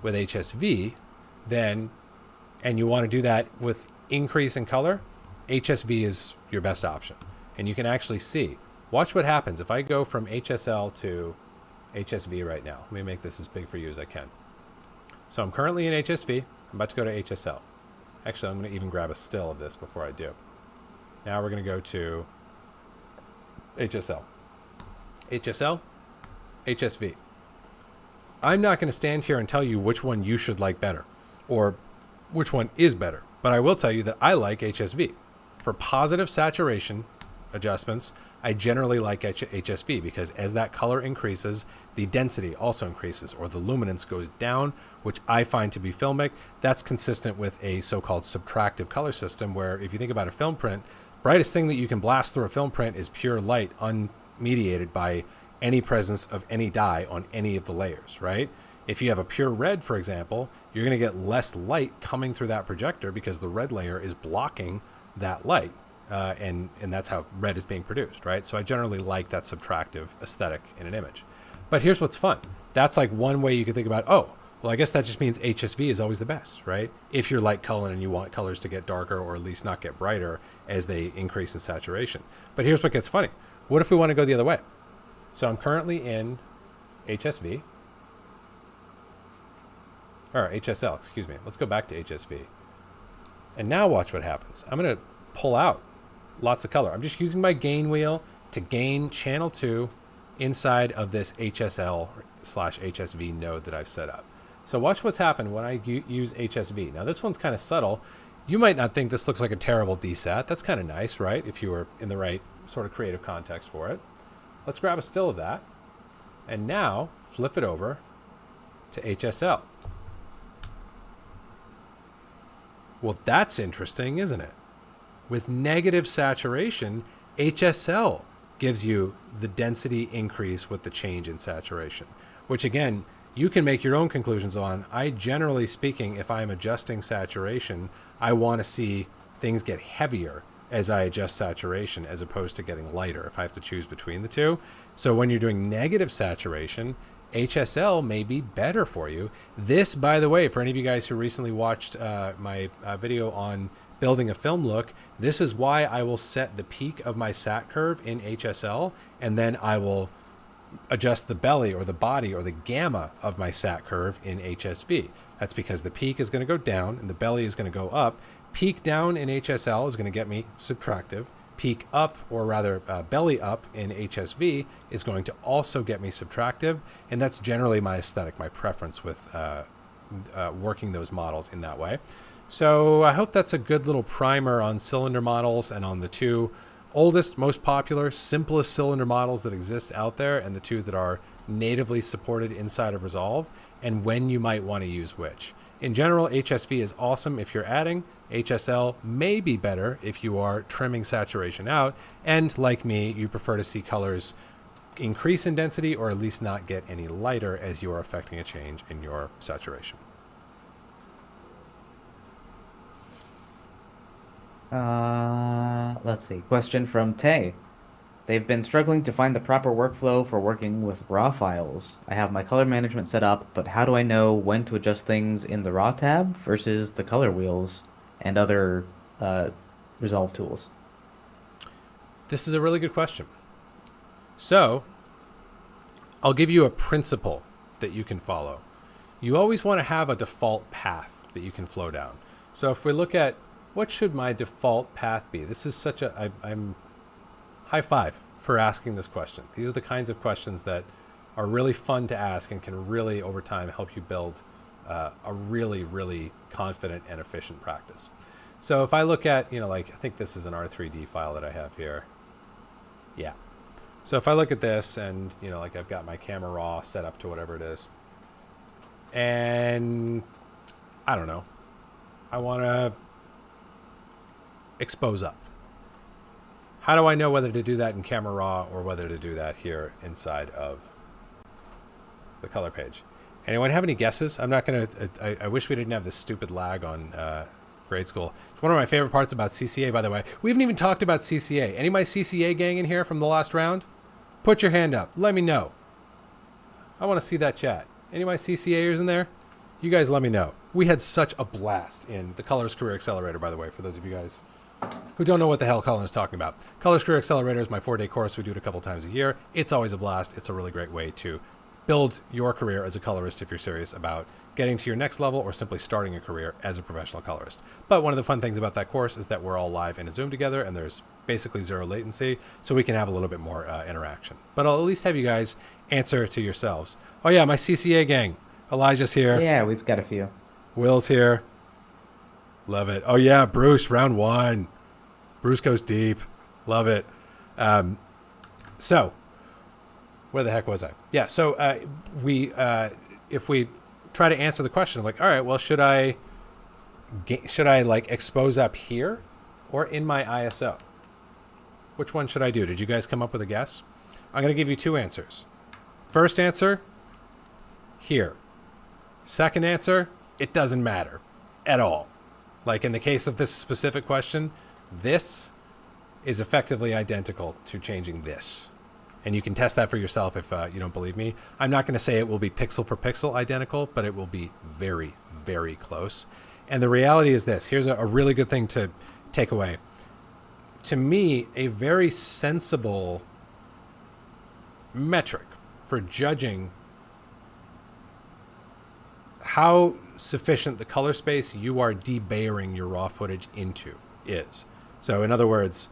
with HSV, then, and you want to do that with increase in color, HSV is your best option. And you can actually see, watch what happens if I go from HSL to HSV right now. Let me make this as big for you as I can. So I'm currently in HSV. I'm about to go to HSL. Actually, I'm going to even grab a still of this before I do. Now we're going to go to HSL. HSL, HSV. I'm not going to stand here and tell you which one you should like better or which one is better, but I will tell you that I like HSV. For positive saturation adjustments, I generally like HSV because as that color increases, the density also increases, or the luminance goes down, which I find to be filmic. That's consistent with a so-called subtractive color system where if you think about a film print, brightest thing that you can blast through a film print is pure light unmediated by any presence of any dye on any of the layers, right? If you have a pure red, for example, you're going to get less light coming through that projector because the red layer is blocking that light. And that's how red is being produced, right? So I generally like that subtractive aesthetic in an image. But here's what's fun. That's like one way you could think about, oh, well, I guess that just means HSV is always the best, right? If you're like Cullen and you want colors to get darker or at least not get brighter as they increase in saturation. But here's what gets funny. What if we want to go the other way? So I'm currently in HSV, or HSL, excuse me. Let's go back to HSV. And now watch what happens. I'm going to pull out lots of color. I'm just using my gain wheel to gain channel 2 inside of this HSL/HSV node that I've set up. So watch what's happened when I use HSV. Now this one's kind of subtle. You might not think this looks like a terrible DSAT. That's kind of nice, right? If you were in the right sort of creative context for it. Let's grab a still of that. And now flip it over to HSL. Well, that's interesting, isn't it? With negative saturation, HSL gives you the density increase with the change in saturation, which again, you can make your own conclusions on. I generally speaking, if I'm adjusting saturation, I want to see things get heavier as I adjust saturation as opposed to getting lighter if I have to choose between the two. So when you're doing negative saturation, HSL may be better for you. This, by the way, for any of you guys who recently watched my video on building a film look, this is why I will set the peak of my sat curve in HSL, and then I will adjust the belly or the body or the gamma of my sat curve in HSV. That's because the peak is going to go down and the belly is going to go up. Peak down in HSL is going to get me subtractive. Peak up, or rather belly up in HSV is going to also get me subtractive. And that's generally my aesthetic, my preference with working those models in that way. So I hope that's a good little primer on cylinder models and on the two oldest, most popular, simplest cylinder models that exist out there and the two that are natively supported inside of Resolve and when you might want to use which. In general, HSV is awesome if you're adding. HSL may be better if you are trimming saturation out. And like me, you prefer to see colors increase in density or at least not get any lighter as you are affecting a change in your saturation. Let's see. Question from Tay. They've been struggling to find the proper workflow for working with raw files. I have my color management set up, but how do I know when to adjust things in the raw tab versus the color wheels and other Resolve tools? This is a really good question. So I'll give you a principle that you can follow. You always want to have a default path that you can flow down. So if we look at what should my default path be? This is such a, I'm high five for asking this question. These are the kinds of questions that are really fun to ask and can really, over time, help you build a really, really confident and efficient practice. So if I look at, like, I think this is an R3D file that I have here. Yeah. So if I look at this and, like I've got my camera raw set up to whatever it is, and I don't know, I want to expose up. How do I know whether to do that in camera raw or whether to do that here inside of the color page? Anyone have any guesses? I'm not going to, I wish we didn't have this stupid lag on grade school. It's one of my favorite parts about CCA, by the way. We haven't even talked about CCA. Any of my CCA gang in here from the last round? Put your hand up. Let me know. I want to see that chat. Any of my CCAers in there? You guys let me know. We had such a blast in the Colors Career Accelerator, by the way, for those of you guys who don't know what the hell Colin is talking about. Colors Career Accelerator is my 4-day course. We do it a couple times a year. It's always a blast. It's a really great way to build your career as a colorist if you're serious about getting to your next level or simply starting a career as a professional colorist. But one of the fun things about that course is that we're all live in a Zoom together and there's basically zero latency, so we can have a little bit more interaction. But I'll at least have you guys answer to yourselves. Oh yeah, my CCA gang. Elijah's here. Yeah, we've got a few. Will's here. Love it. Oh yeah, Bruce, round 1. Bruce goes deep. Love it. So, where the heck was I? Yeah, so if we try to answer the question of like, all right, well, should I like expose up here or in my ISO? Which one should I do? Did you guys come up with a guess? I'm going to give you 2 answers. First answer, here. Second answer, it doesn't matter at all. Like in the case of this specific question, this is effectively identical to changing this. And you can test that for yourself if you don't believe me. I'm not going to say it will be pixel for pixel identical, but it will be very, very close. And the reality is this. Here's a really good thing to take away. To me, a very sensible metric for judging how sufficient the color space you are debayering your raw footage into is. So in other words,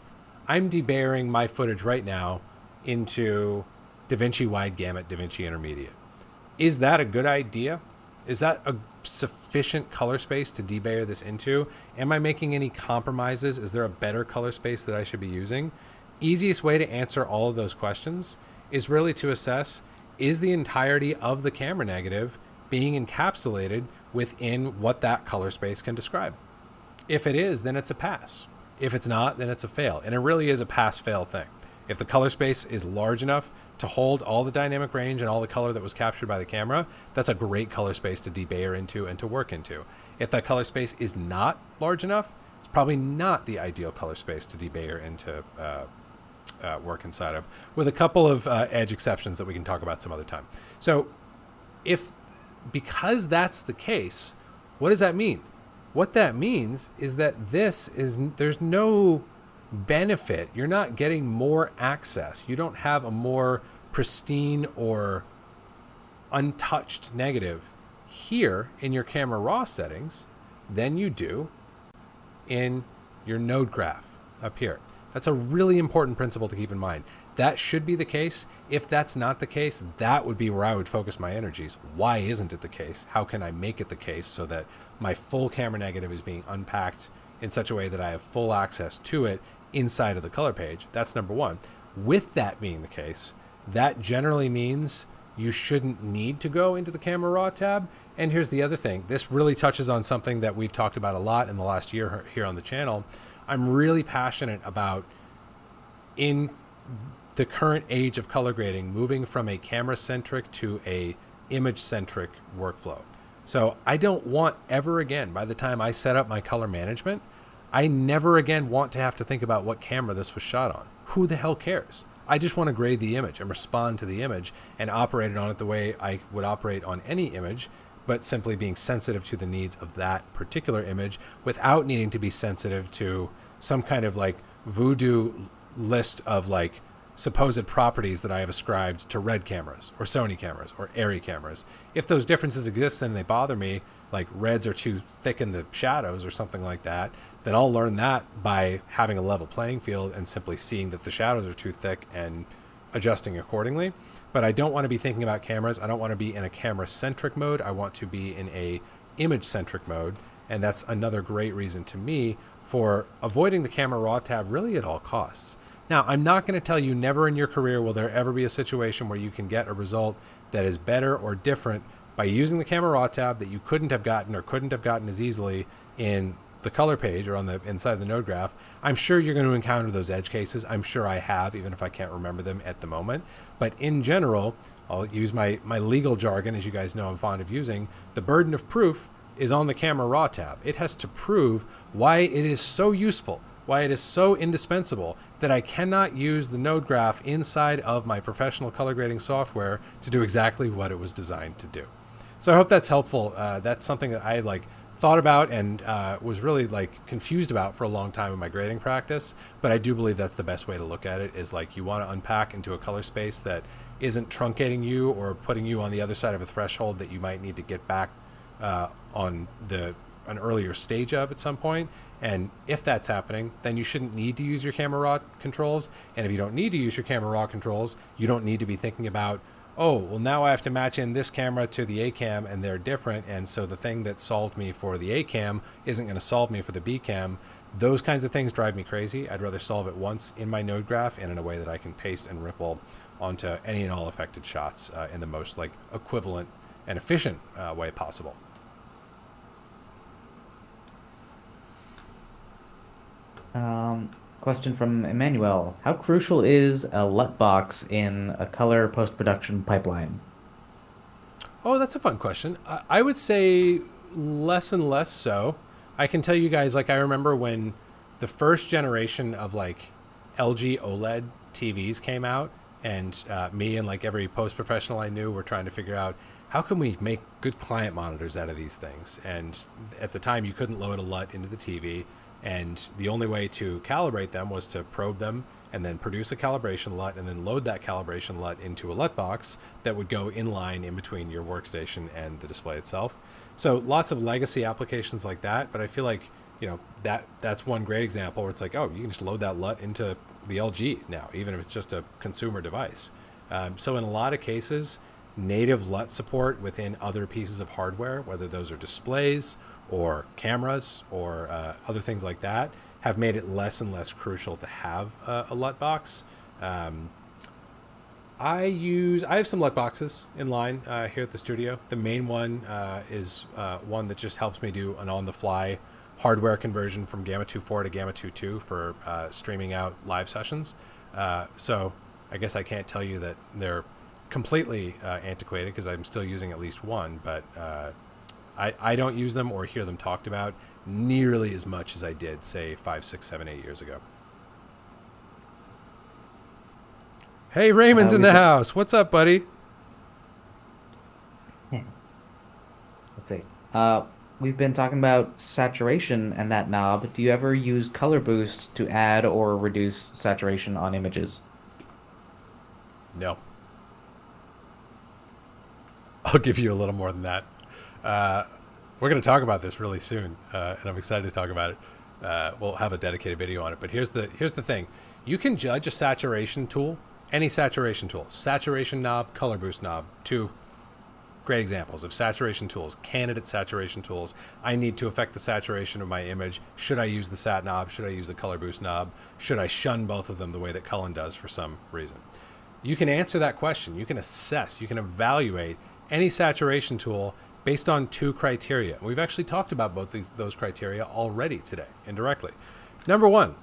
I'm debayering my footage right now into DaVinci Wide Gamut, DaVinci Intermediate. Is that a good idea? Is that a sufficient color space to debayer this into? Am I making any compromises? Is there a better color space that I should be using? Easiest way to answer all of those questions is really to assess, is the entirety of the camera negative being encapsulated within what that color space can describe? If it is, then it's a pass. If it's not, then it's a fail. And it really is a pass-fail thing. If the color space is large enough to hold all the dynamic range and all the color that was captured by the camera, that's a great color space to debayer into and to work into. If that color space is not large enough, it's probably not the ideal color space to debayer into work inside of, with a couple of edge exceptions that we can talk about some other time. So because that's the case, what does that mean? What that means is that there's no benefit. You're not getting more access. You don't have a more pristine or untouched negative here in your camera raw settings than you do in your node graph up here. That's a really important principle to keep in mind. That should be the case. If that's not the case, that would be where I would focus my energies. Why isn't it the case? How can I make it the case so that my full camera negative is being unpacked in such a way that I have full access to it inside of the color page? That's number one. With that being the case, that generally means you shouldn't need to go into the camera raw tab. And here's the other thing. This really touches on something that we've talked about a lot in the last year here on the channel. I'm really passionate about, in the current age of color grading, moving from a camera-centric to a image-centric workflow. So I don't want ever again, by the time I set up my color management, I never again want to have to think about what camera this was shot on. Who the hell cares? I just want to grade the image and respond to the image and operate on it the way I would operate on any image, but simply being sensitive to the needs of that particular image without needing to be sensitive to some kind of like voodoo list of like supposed properties that I have ascribed to Red cameras or Sony cameras or Arri cameras. If those differences exist and they bother me, like reds are too thick in the shadows or something like that, then I'll learn that by having a level playing field and simply seeing that the shadows are too thick and adjusting accordingly. But I don't want to be thinking about cameras. I don't want to be in a camera-centric mode. I want to be in a image-centric mode. And that's another great reason to me for avoiding the camera raw tab really at all costs. Now, I'm not going to tell you never in your career will there ever be a situation where you can get a result that is better or different by using the camera raw tab that you couldn't have gotten or couldn't have gotten as easily in the color page or on the inside of the node graph. I'm sure you're going to encounter those edge cases. I'm sure I have, even if I can't remember them at the moment. But in general, I'll use my legal jargon, as you guys know I'm fond of using. The burden of proof is on the camera raw tab. It has to prove why it is so useful, why it is so indispensable that I cannot use the node graph inside of my professional color grading software to do exactly what it was designed to do. So I hope that's helpful. That's something that I thought about and was really confused about for a long time in my grading practice. But I do believe that's the best way to look at it, is you want to unpack into a color space that isn't truncating you or putting you on the other side of a threshold that you might need to get back on an earlier stage of at some point. And if that's happening, then you shouldn't need to use your camera raw controls. And if you don't need to use your camera raw controls, you don't need to be thinking about, oh, well, now I have to match in this camera to the A cam and they're different. And so the thing that solved me for the A cam isn't going to solve me for the B cam. Those kinds of things drive me crazy. I'd rather solve it once in my node graph and in a way that I can paste and ripple onto any and all affected shots in the most equivalent and efficient way possible. Question from Emmanuel. How crucial is a LUT box in a color post-production pipeline? Oh, that's a fun question. I would say less and less so. I can tell you guys, I remember when the first generation of LG OLED TVs came out, and me and every post-professional I knew were trying to figure out how can we make good client monitors out of these things. And at the time, you couldn't load a LUT into the TV. And the only way to calibrate them was to probe them and then produce a calibration LUT and then load that calibration LUT into a LUT box that would go in line in between your workstation and the display itself. So lots of legacy applications like that. But I feel that's one great example where it's oh, you can just load that LUT into the LG now, even if it's just a consumer device. So in a lot of cases, native LUT support within other pieces of hardware, whether those are displays or cameras or other things like that, have made it less and less crucial to have a LUT box. I have some LUT boxes in line here at the studio. The main one is one that just helps me do an on-the-fly hardware conversion from Gamma 2.4 to Gamma 2.2 for streaming out live sessions. So I guess I can't tell you that they're completely antiquated because I'm still using at least one, but I don't use them or hear them talked about nearly as much as I did, say, 5, 6, 7, 8 years ago. Hey, Raymond's in the house. What's up, buddy? Let's see. We've been talking about saturation and that knob. Do you ever use color boost to add or reduce saturation on images? No. I'll give you a little more than that. We're going to talk about this really soon, and I'm excited to talk about it. We'll have a dedicated video on it. But here's the thing. You can judge a saturation tool, any saturation tool, saturation knob, color boost knob, two great examples of saturation tools, candidate saturation tools. I need to affect the saturation of my image. Should I use the sat knob? Should I use the color boost knob? Should I shun both of them the way that Cullen does for some reason? You can answer that question. You can assess, you can evaluate any saturation tool based on two criteria. We've actually talked about both those criteria already today, indirectly. Number one,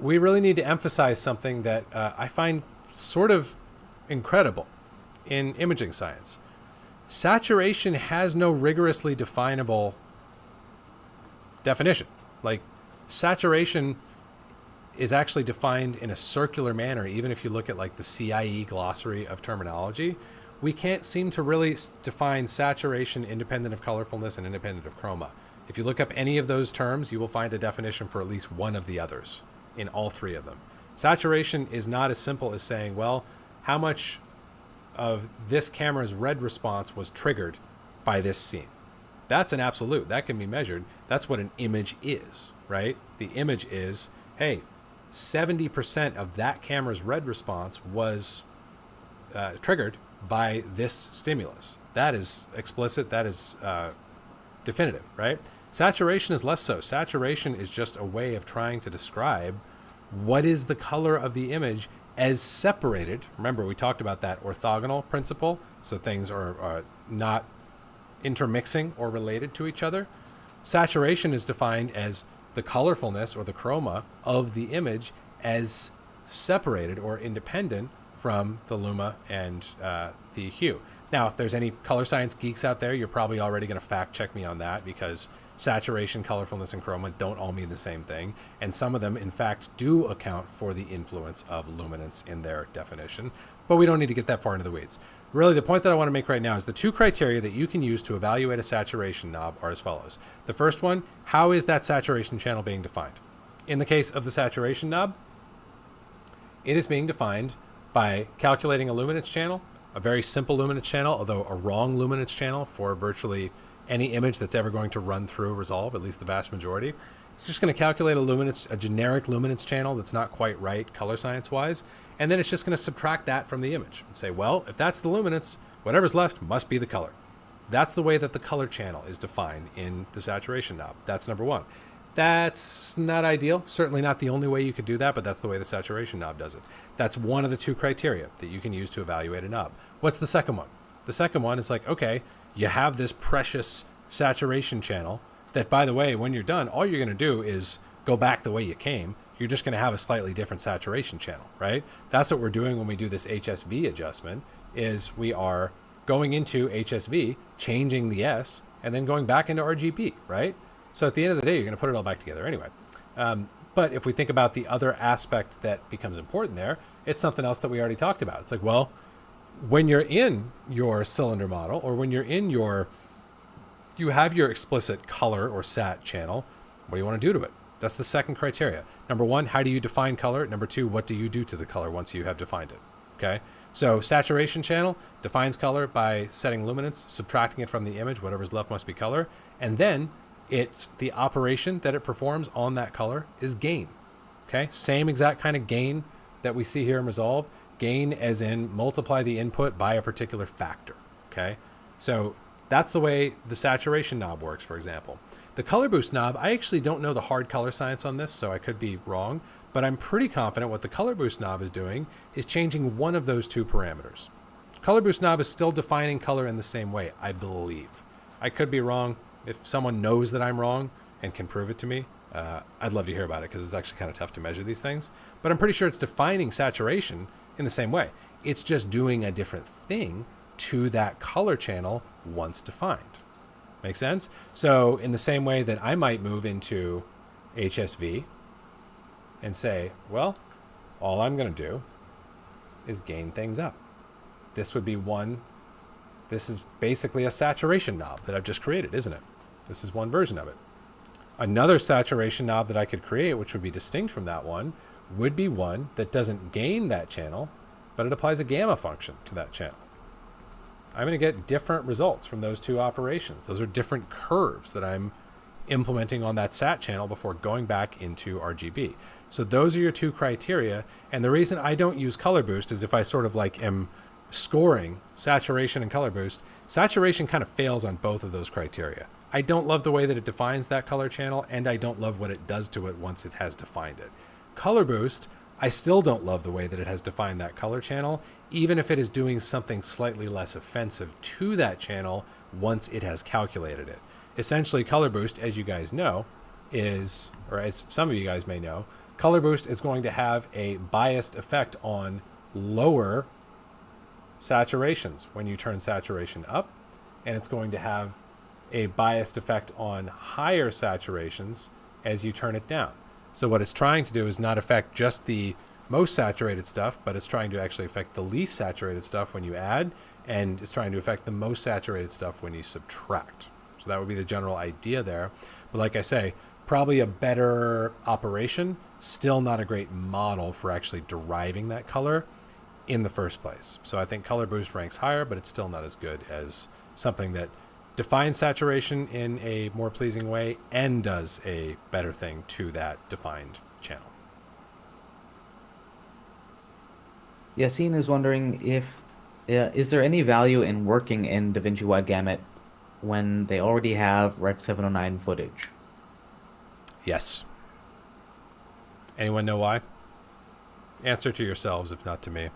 we really need to emphasize something that I find sort of incredible in imaging science. Saturation has no rigorously definable definition. Saturation is actually defined in a circular manner, even if you look at the CIE glossary of terminology. We can't seem to really define saturation independent of colorfulness and independent of chroma. If you look up any of those terms, you will find a definition for at least one of the others in all three of them. Saturation is not as simple as saying, well, how much of this camera's red response was triggered by this scene. That's an absolute. That can be measured. That's what an image is, right? The image is, hey, 70% of that camera's red response was triggered by this stimulus. That is explicit. That is definitive, right? Saturation is less so. Saturation is just a way of trying to describe what is the color of the image as separated. Remember, we talked about that orthogonal principle. So things are not intermixing or related to each other. Saturation is defined as the colorfulness or the chroma of the image as separated or independent from the luma and the hue. Now, if there's any color science geeks out there, you're probably already going to fact check me on that, because saturation, colorfulness, and chroma don't all mean the same thing. And some of them, in fact, do account for the influence of luminance in their definition. But we don't need to get that far into the weeds. Really, the point that I want to make right now is the two criteria that you can use to evaluate a saturation knob are as follows. The first one, how is that saturation channel being defined? In the case of the saturation knob, it is being defined by calculating a luminance channel, a very simple luminance channel, although a wrong luminance channel for virtually any image that's ever going to run through Resolve, at least the vast majority. It's just going to calculate a generic luminance channel that's not quite right color science-wise, and then it's just going to subtract that from the image and say, well, if that's the luminance, whatever's left must be the color. That's the way that the color channel is defined in the saturation knob. That's number one. That's not ideal. Certainly not the only way you could do that, but that's the way the saturation knob does it. That's one of the two criteria that you can use to evaluate a knob. What's the second one? The second one is like, okay, you have this precious saturation channel that, by the way, when you're done, all you're going to do is go back the way you came. You're just going to have a slightly different saturation channel, right? That's what we're doing when we do this HSV adjustment, is we are going into HSV, changing the S, and then going back into RGB, right? So at the end of the day, you're going to put it all back together anyway. But if we think about the other aspect that becomes important there, it's something else that we already talked about. It's like, well, when you're in your cylinder model, or when you're in you have your explicit color or sat channel, what do you want to do to it? That's the second criteria. Number one, how do you define color? Number two, what do you do to the color once you have defined it? Okay. So saturation channel defines color by setting luminance, subtracting it from the image, whatever's left must be color. And then it's the operation that it performs on that color is gain. Okay. Same exact kind of gain that we see here in Resolve. Gain as in multiply the input by a particular factor. Okay. So that's the way the saturation knob works, for example. The color boost knob, I actually don't know the hard color science on this, so I could be wrong, but I'm pretty confident what the color boost knob is doing is changing one of those two parameters. Color boost knob is still defining color in the same way, I believe. I could be wrong. If someone knows that I'm wrong and can prove it to me, I'd love to hear about it, because it's actually kind of tough to measure these things. But I'm pretty sure it's defining saturation in the same way. It's just doing a different thing to that color channel once defined. Make sense? So in the same way that I might move into HSV and say, well, all I'm going to do is gain things up. This would be one. This is basically a saturation knob that I've just created, isn't it? This is one version of it. Another saturation knob that I could create, which would be distinct from that one, would be one that doesn't gain that channel, but it applies a gamma function to that channel. I'm going to get different results from those two operations. Those are different curves that I'm implementing on that sat channel before going back into RGB. So those are your two criteria. And the reason I don't use color boost is if I sort of like am scoring saturation and color boost, saturation kind of fails on both of those criteria. I don't love the way that it defines that color channel, and I don't love what it does to it once it has defined it. Color boost, I still don't love the way that it has defined that color channel, even if it is doing something slightly less offensive to that channel once it has calculated it. Essentially, color boost, as you guys know, is, or as some of you guys may know, color boost is going to have a biased effect on lower saturations when you turn saturation up, and it's going to have a biased effect on higher saturations as you turn it down. So what it's trying to do is not affect just the most saturated stuff, but it's trying to actually affect the least saturated stuff when you add, and it's trying to affect the most saturated stuff when you subtract. So that would be the general idea there. But like I say, probably a better operation still not a great model for actually deriving that color in the first place. So I think Color Boost ranks higher, but it's still not as good as something that defines saturation in a more pleasing way and does a better thing to that defined channel. Yassine is wondering if is there any value in working in DaVinci Wide Gamut when they already have Rec 709 footage? Yes. Anyone know why? Answer to yourselves, if not to me.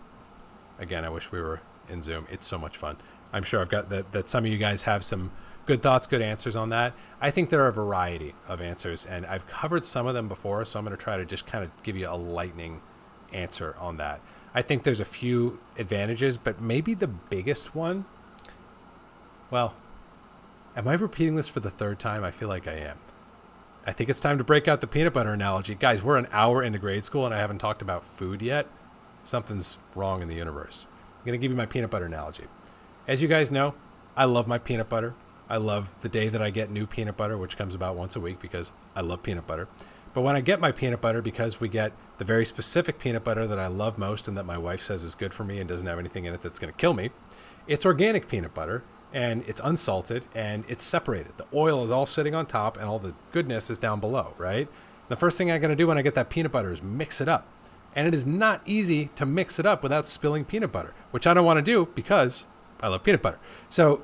Again, I wish we were in Zoom. It's so much fun. I'm sure I've got that some of you guys have some good thoughts, good answers on that. I think there are a variety of answers, and I've covered some of them before, so I'm going to try to just kind of give you a lightning answer on that. I think there's a few advantages, but maybe the biggest one, well, am I repeating this for the third time? I feel like I am. I think it's time to break out the peanut butter analogy. Guys, we're an hour into grade school, and I haven't talked about food yet. Something's wrong in the universe. I'm going to give you my peanut butter analogy. As you guys know, I love my peanut butter. I love the day that I get new peanut butter, which comes about once a week because I love peanut butter. But when I get my peanut butter, because we get the very specific peanut butter that I love most and that my wife says is good for me and doesn't have anything in it that's going to kill me, it's organic peanut butter, and it's unsalted, and it's separated. The oil is all sitting on top, and all the goodness is down below, right? The first thing I'm going to do when I get that peanut butter is mix it up. And it is not easy to mix it up without spilling peanut butter, which I don't want to do because I love peanut butter. So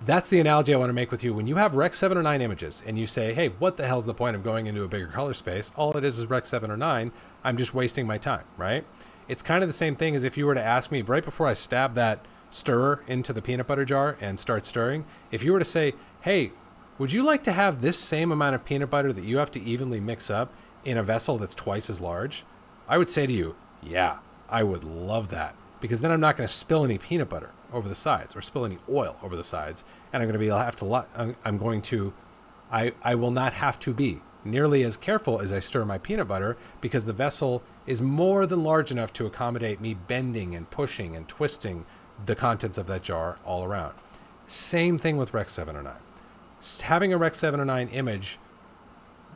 that's the analogy I want to make with you. When you have Rec 709 images and you say, hey, what the hell's the point of going into a bigger color space? All it is Rec 709. I'm just wasting my time, right? It's kind of the same thing as if you were to ask me right before I stab that stirrer into the peanut butter jar and start stirring. If you were to say, hey, would you like to have this same amount of peanut butter that you have to evenly mix up in a vessel that's twice as large? I would say to you, yeah, I would love that, because then I'm not going to spill any peanut butter over the sides or spill any oil over the sides, and I will not have to be nearly as careful as I stir my peanut butter, because the vessel is more than large enough to accommodate me bending and pushing and twisting the contents of that jar all around. Same thing with Rec 709. Having a Rec 709 image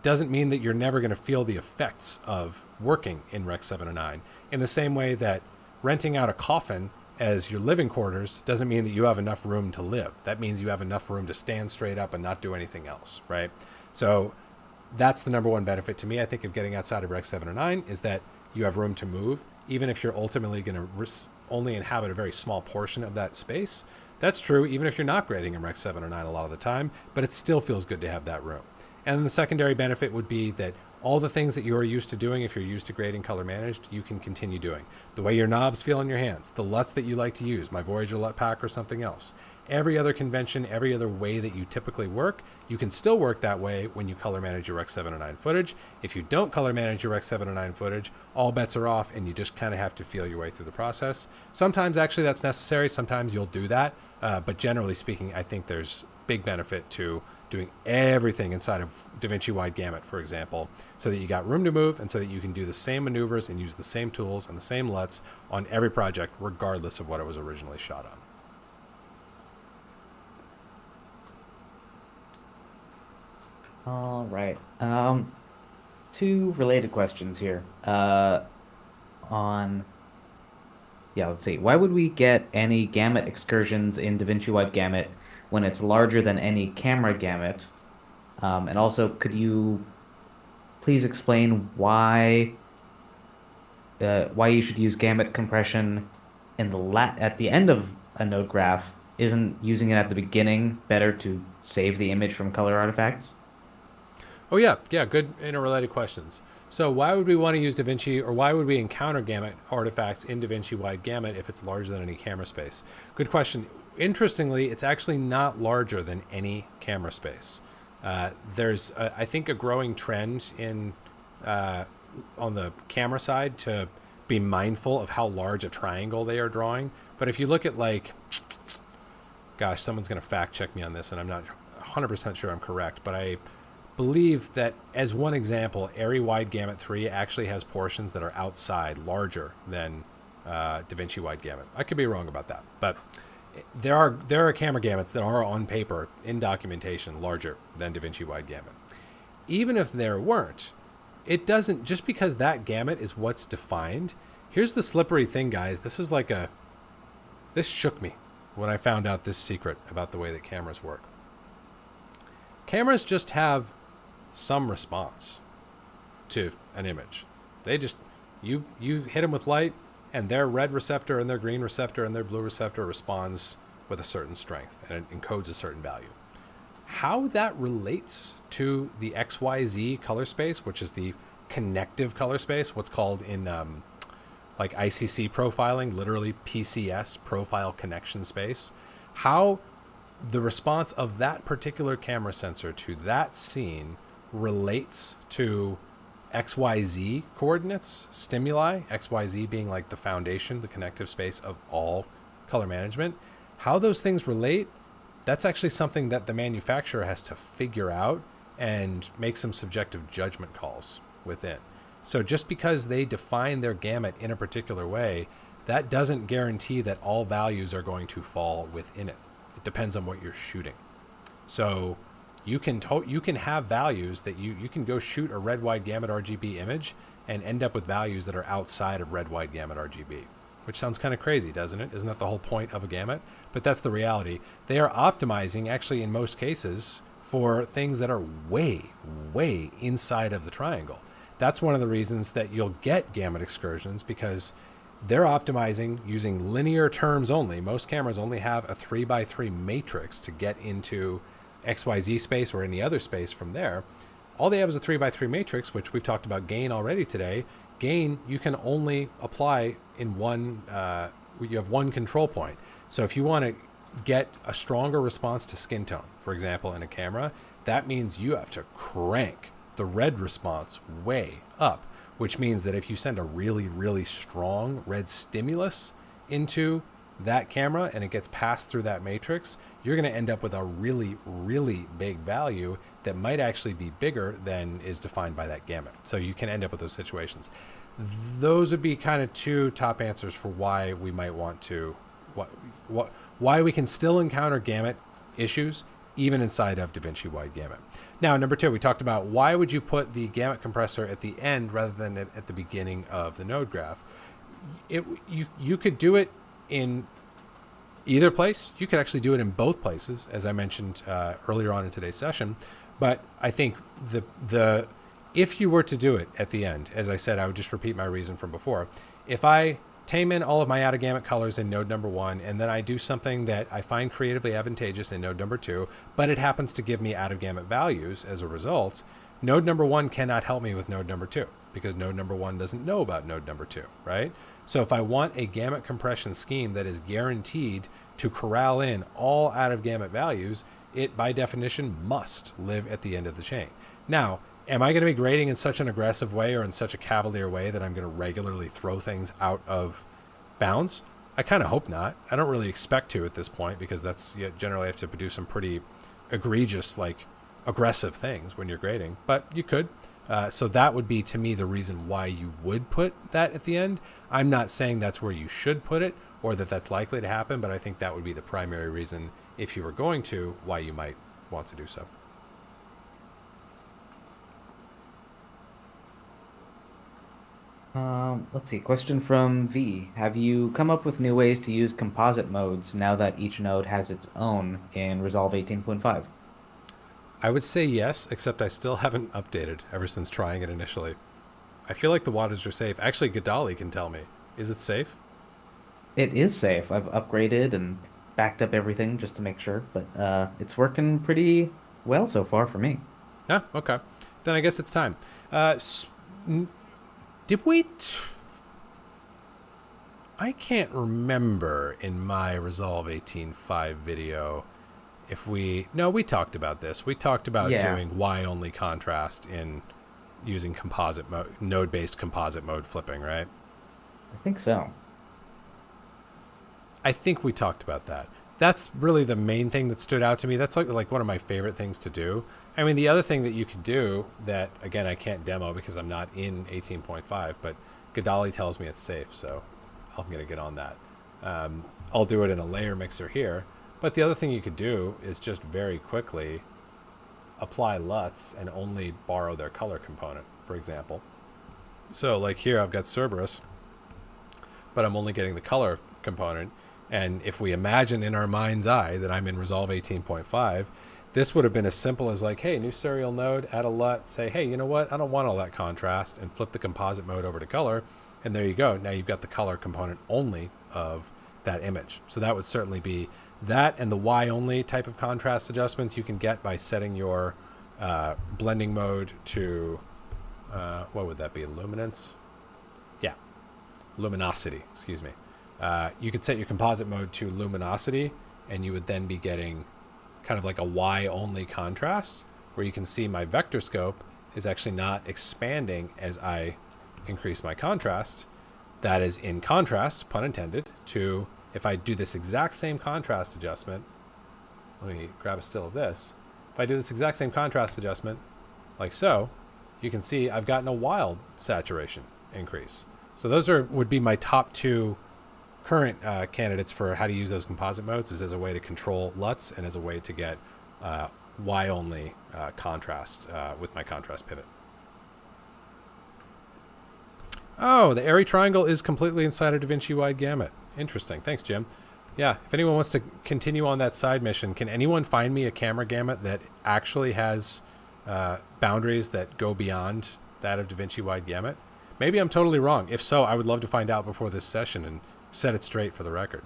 doesn't mean that you're never going to feel the effects of working in Rec 709. In the same way that renting out a coffin as your living quarters doesn't mean that you have enough room to live. That means you have enough room to stand straight up and not do anything else, right? So that's the number one benefit to me, I think, of getting outside of Rec 709 is that you have room to move, even if you're ultimately going to only inhabit a very small portion of that space. That's true even if you're not grading in Rec 709 a lot of the time, but it still feels good to have that room. And then the secondary benefit would be that all the things that you're used to doing, if you're used to grading color managed, you can continue doing. The way your knobs feel in your hands, the LUTs that you like to use, my Voyager LUT pack or something else. Every other convention, every other way that you typically work, you can still work that way when you color manage your Rec 709 footage. If you don't color manage your Rec 709 footage, all bets are off and you just kind of have to feel your way through the process. Sometimes actually that's necessary. Sometimes you'll do that. But generally speaking, I think there's big benefit to doing everything inside of DaVinci Wide Gamut, for example, so that you got room to move and so that you can do the same maneuvers and use the same tools and the same LUTs on every project, regardless of what it was originally shot on. All right. Two related questions here. Let's see. Why would we get any gamut excursions in DaVinci Wide Gamut when it's larger than any camera gamut? And also, could you please explain why you should use gamut compression at the end of a node graph? Isn't using it at the beginning better to save the image from color artifacts? Oh yeah, good interrelated questions. So why would we want to use DaVinci, or why would we encounter gamut artifacts in DaVinci Wide Gamut if it's larger than any camera space? Good question. Interestingly, it's actually not larger than any camera space. There's, I think, a growing trend on the camera side to be mindful of how large a triangle they are drawing. But if you look at someone's going to fact check me on this, and I'm not 100% sure I'm correct, but I believe that as one example, Arri Wide Gamut 3 actually has portions that are outside larger than DaVinci Wide Gamut. I could be wrong about that, but there are camera gamuts that are on paper in documentation larger than DaVinci Wide Gamut. Even if there weren't, it doesn't, just because that gamut is what's defined. Here's the slippery thing, guys. This shook me when I found out this secret about the way that cameras work. Cameras just have some response to an image. They just, you hit them with light, and their red receptor and their green receptor and their blue receptor responds with a certain strength, and it encodes a certain value. How that relates to the XYZ color space, which is the connective color space, what's called in like ICC profiling, literally PCS, profile connection space, how the response of that particular camera sensor to that scene relates to XYZ coordinates, stimuli, XYZ being like the foundation, the connective space of all color management. How those things relate, that's actually something that the manufacturer has to figure out and make some subjective judgment calls within. So just because they define their gamut in a particular way, that doesn't guarantee that all values are going to fall within it. It depends on what you're shooting. So you can have values that you can go shoot a red wide gamut RGB image and end up with values that are outside of red wide gamut RGB, which sounds kind of crazy, doesn't it? Isn't that the whole point of a gamut? But that's the reality. They are optimizing, actually in most cases, for things that are way, way inside of the triangle. That's one of the reasons that you'll get gamut excursions, because they're optimizing using linear terms only. Most cameras only have a 3x3 matrix to get into XYZ space or any other space from there. All they have is a 3x3 matrix, which we've talked about gain already today. Gain, you can only apply in one, you have one control point. So if you want to get a stronger response to skin tone, for example, in a camera, that means you have to crank the red response way up, which means that if you send a really, really strong red stimulus into that camera and it gets passed through that matrix, you're going to end up with a really, really big value that might actually be bigger than is defined by that gamut. So you can end up with those situations. Those would be kind of two top answers for why we might want to, why we can still encounter gamut issues even inside of DaVinci Wide Gamut. Now, number two, we talked about why would you put the gamut compressor at the end rather than at the beginning of the node graph. You could do it in either place. You could actually do it in both places, as I mentioned earlier on in today's session. But I think if you were to do it at the end, as I said, I would just repeat my reason from before. If I tame in all of my out of gamut colors in node number 1, and then I do something that I find creatively advantageous in node number 2, but it happens to give me out of gamut values as a result, node number 1 cannot help me with node number 2, because node number 1 doesn't know about node number 2, right? So if I want a gamut compression scheme that is guaranteed to corral in all out of gamut values, it by definition must live at the end of the chain. Now, am I going to be grading in such an aggressive way or in such a cavalier way that I'm going to regularly throw things out of bounds? I kind of hope not. I don't really expect to at this point, because that's, you generally have to do some pretty egregious, like aggressive things when you're grading, but you could. So that would be, to me, the reason why you would put that at the end. I'm not saying that's where you should put it or that that's likely to happen, but I think that would be the primary reason, if you were going to, why you might want to do so. Let's see. Question from V. Have you come up with new ways to use composite modes now that each node has its own in Resolve 18.5? I would say yes, except I still haven't updated ever since trying it initially. I feel like the waters are safe. Actually, Gadali can tell me. Is it safe? It is safe. I've upgraded and backed up everything just to make sure, but it's working pretty well so far for me. Ah, okay. Then I guess it's time. Did we... I can't remember in my Resolve 18.5 video if we... No, we talked about this. We talked about doing Y-only contrast in using composite mode, node-based composite mode flipping, right? I think so. I think we talked about that. That's really the main thing that stood out to me. That's like one of my favorite things to do. I mean, the other thing that you could do that, again, I can't demo because I'm not in 18.5, but Gadali tells me it's safe, so I'm going to get on that. I'll do it in a layer mixer here. But the other thing you could do is just very quickly apply LUTs and only borrow their color component for example. So like here I've got Cerberus, but I'm only getting the color component. And if we imagine in our mind's eye that I'm in Resolve 18.5, this would have been as simple as like, hey, new serial node, add a LUT, say, hey, you know what? I don't want all that contrast, and flip the composite mode over to color. And there you go. Now you've got the color component only of that image. So that would certainly be that, and the Y only type of contrast adjustments you can get by setting your blending mode to, what would that be? Luminance? Yeah. Luminosity, excuse me. You could set your composite mode to luminosity, and you would then be getting kind of like a Y only contrast, where you can see my vector scope is actually not expanding as I increase my contrast. That is in contrast, pun intended, to if I do this exact same contrast adjustment. Let me grab a still of this. If I do this exact same contrast adjustment, like so, you can see I've gotten a wild saturation increase. So those would be my top two current candidates for how to use those composite modes, is as a way to control LUTs and as a way to get Y only contrast with my contrast pivot. Oh, the airy triangle is completely inside of DaVinci Wide Gamut. Interesting. Thanks, Jim. Yeah, if anyone wants to continue on that side mission, can anyone find me a camera gamut that actually has boundaries that go beyond that of DaVinci Wide Gamut? Maybe I'm totally wrong. If so, I would love to find out before this session and set it straight for the record.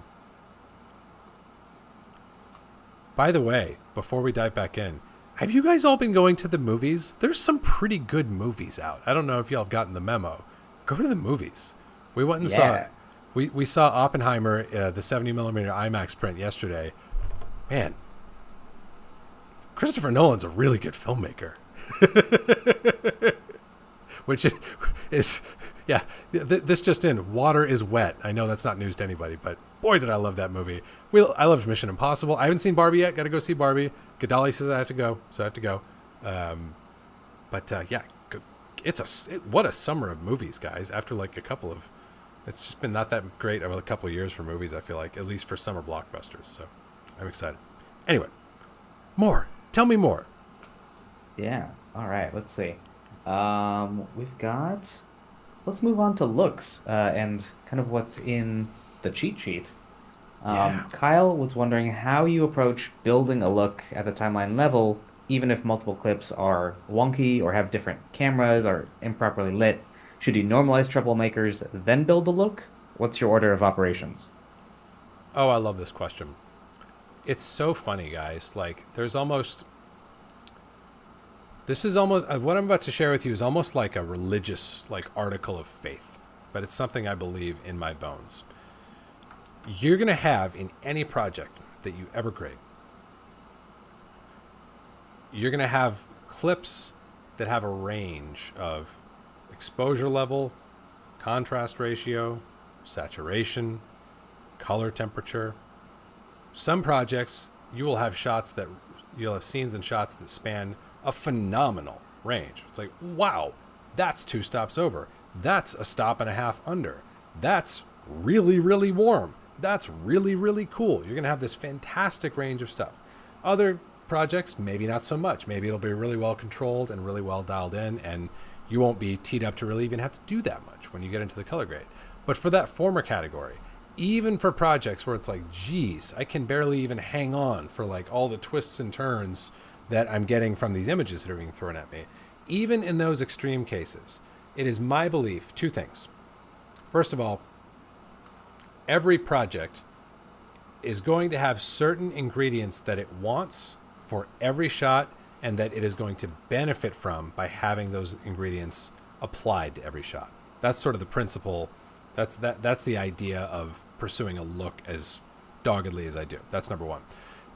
By the way, before we dive back in, have you guys all been going to the movies? There's some pretty good movies out. I don't know if y'all have gotten the memo. Go to the movies. We went and saw we saw Oppenheimer, the 70mm IMAX print yesterday. Man, Christopher Nolan's a really good filmmaker. Which is yeah, this just in. Water is wet. I know that's not news to anybody, but boy, did I love that movie. I loved Mission Impossible. I haven't seen Barbie yet. Got to go see Barbie. Gadali says I have to go, so I have to go. Yeah, what a summer of movies, guys. After like it's just been not that great over a couple of years for movies, I feel like, at least for summer blockbusters. So I'm excited. Anyway, more. Tell me more. Yeah. All right. Let's see. Let's move on to looks and kind of what's in the cheat sheet. Kyle was wondering how you approach building a look at the timeline level, even if multiple clips are wonky or have different cameras or improperly lit. Should you normalize troublemakers, then build the look? What's your order of operations? Oh, I love this question. It's so funny, guys. Like, this is almost, what I'm about to share with you is almost like a religious, like, article of faith, but it's something I believe in my bones. You're going to have in any project that you ever grade, you're going to have clips that have a range of exposure level, contrast ratio, saturation, color temperature. Some projects, you'll have scenes and shots that span a phenomenal range. It's like, wow, that's 2 stops over. That's a stop and a half under. That's really, really warm. That's really, really cool. You're going to have this fantastic range of stuff. Other projects, maybe not so much. Maybe it'll be really well controlled and really well dialed in, and you won't be teed up to really even have to do that much when you get into the color grade. But for that former category, even for projects where it's like, geez, I can barely even hang on for like all the twists and turns that I'm getting from these images that are being thrown at me, even in those extreme cases, it is my belief, 2 things. First of all, every project is going to have certain ingredients that it wants for every shot and that it is going to benefit from by having those ingredients applied to every shot. That's sort of the principle. That's the idea of pursuing a look as doggedly as I do. That's number 1.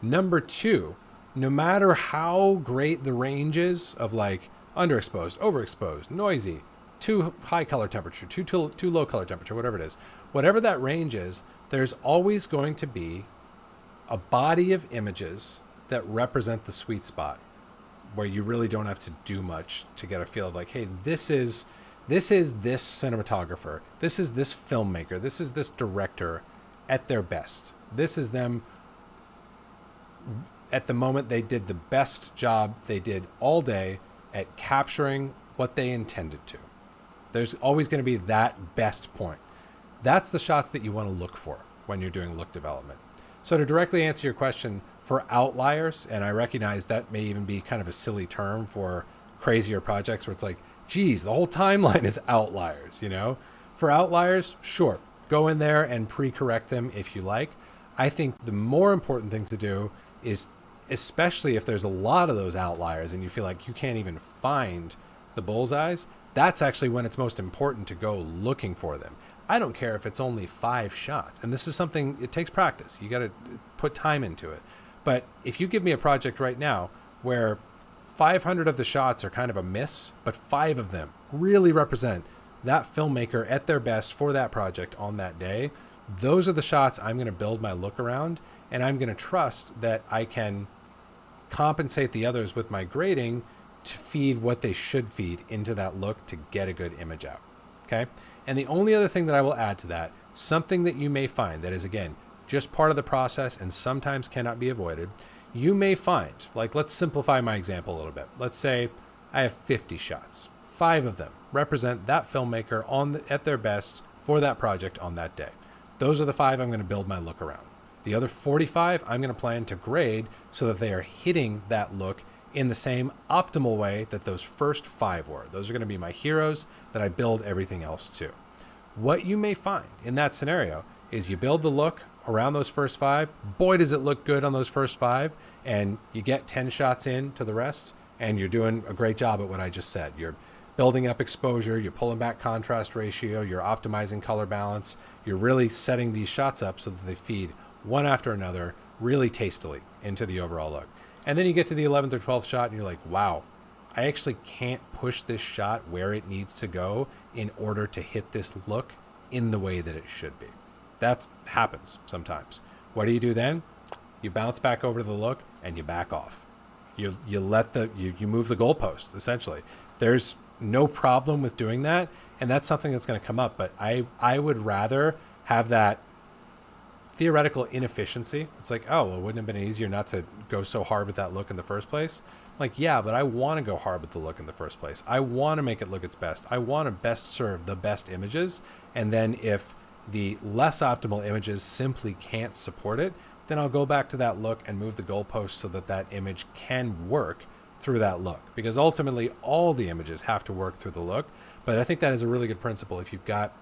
Number 2, no matter how great the range is of like underexposed, overexposed, noisy, too high color temperature, too low color temperature, whatever it is, whatever that range is, there's always going to be a body of images that represent the sweet spot where you really don't have to do much to get a feel of like, hey, this is this cinematographer, this is this filmmaker, this is this director at their best. This is them at the moment they did the best job they did all day at capturing what they intended to. There's always going to be that best point. That's the shots that you want to look for when you're doing look development. So to directly answer your question, for outliers, and I recognize that may even be kind of a silly term for crazier projects where it's like, geez, the whole timeline is outliers, you know? For outliers, sure, go in there and pre-correct them if you like. I think the more important thing to do is, especially if there's a lot of those outliers and you feel like you can't even find the bullseyes, that's actually when it's most important to go looking for them. I don't care if it's only 5 shots. And this is something, it takes practice. You got to put time into it. But if you give me a project right now where 500 of the shots are kind of a miss, but 5 of them really represent that filmmaker at their best for that project on that day, those are the shots I'm going to build my look around. And I'm going to trust that I can compensate the others with my grading to feed what they should feed into that look to get a good image out. Okay. And the only other thing that I will add to that, something that you may find that is, again, just part of the process and sometimes cannot be avoided, you may find, like, let's simplify my example a little bit. Let's say I have 50 shots. 5 of them represent that filmmaker at their best for that project on that day. Those are the 5 I'm going to build my look around. The other 45 I'm going to plan to grade so that they are hitting that look in the same optimal way that those first 5 were. Those are going to be my heroes that I build everything else to. What you may find in that scenario is you build the look around those first 5. Boy, does it look good on those first 5. And you get 10 shots in to the rest, and you're doing a great job at what I just said. You're building up exposure, you're pulling back contrast ratio, you're optimizing color balance. You're really setting these shots up so that they feed one after another really tastily into the overall look. And then you get to the 11th or 12th shot and you're like, wow, I actually can't push this shot where it needs to go in order to hit this look in the way that it should be. That happens sometimes. What do you do then? You bounce back over to the look and you back off. You move the goalposts, essentially. There's no problem with doing that, and that's something that's going to come up, but I would rather have that theoretical inefficiency. It's like, oh, well, wouldn't it have been easier not to go so hard with that look in the first place? Like, yeah, but I want to go hard with the look in the first place. I want to make it look its best. I want to best serve the best images. And then if the less optimal images simply can't support it, then I'll go back to that look and move the goalpost so that that image can work through that look. Because ultimately, all the images have to work through the look. But I think that is a really good principle. If you've got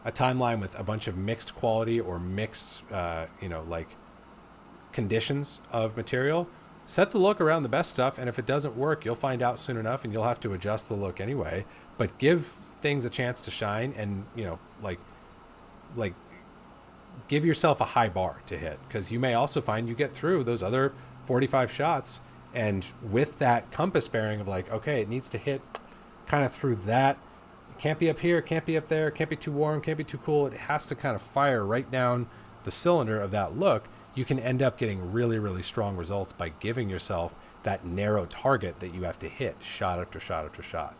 a timeline with a bunch of mixed quality or mixed, like conditions of material, set the look around the best stuff. And if it doesn't work, you'll find out soon enough and you'll have to adjust the look anyway. But give things a chance to shine and, like give yourself a high bar to hit, because you may also find you get through those other 45 shots. And with that compass bearing of like, okay, it needs to hit kind of through that. Can't be up here, can't be up there, can't be too warm, can't be too cool. It has to kind of fire right down the cylinder of that look. You can end up getting really, really strong results by giving yourself that narrow target that you have to hit shot after shot after shot.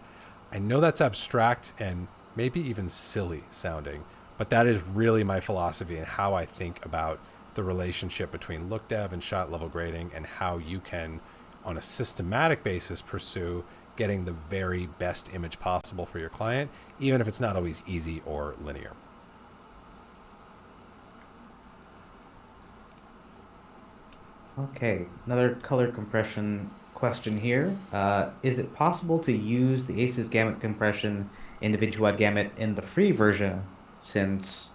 I know that's abstract and maybe even silly sounding, but that is really my philosophy and how I think about the relationship between look dev and shot level grading and how you can, on a systematic basis, pursue getting the very best image possible for your client, even if it's not always easy or linear. Okay, another color compression question here. Is it possible to use the ACES gamut compression in DaVinci Wide Gamut in the free version, since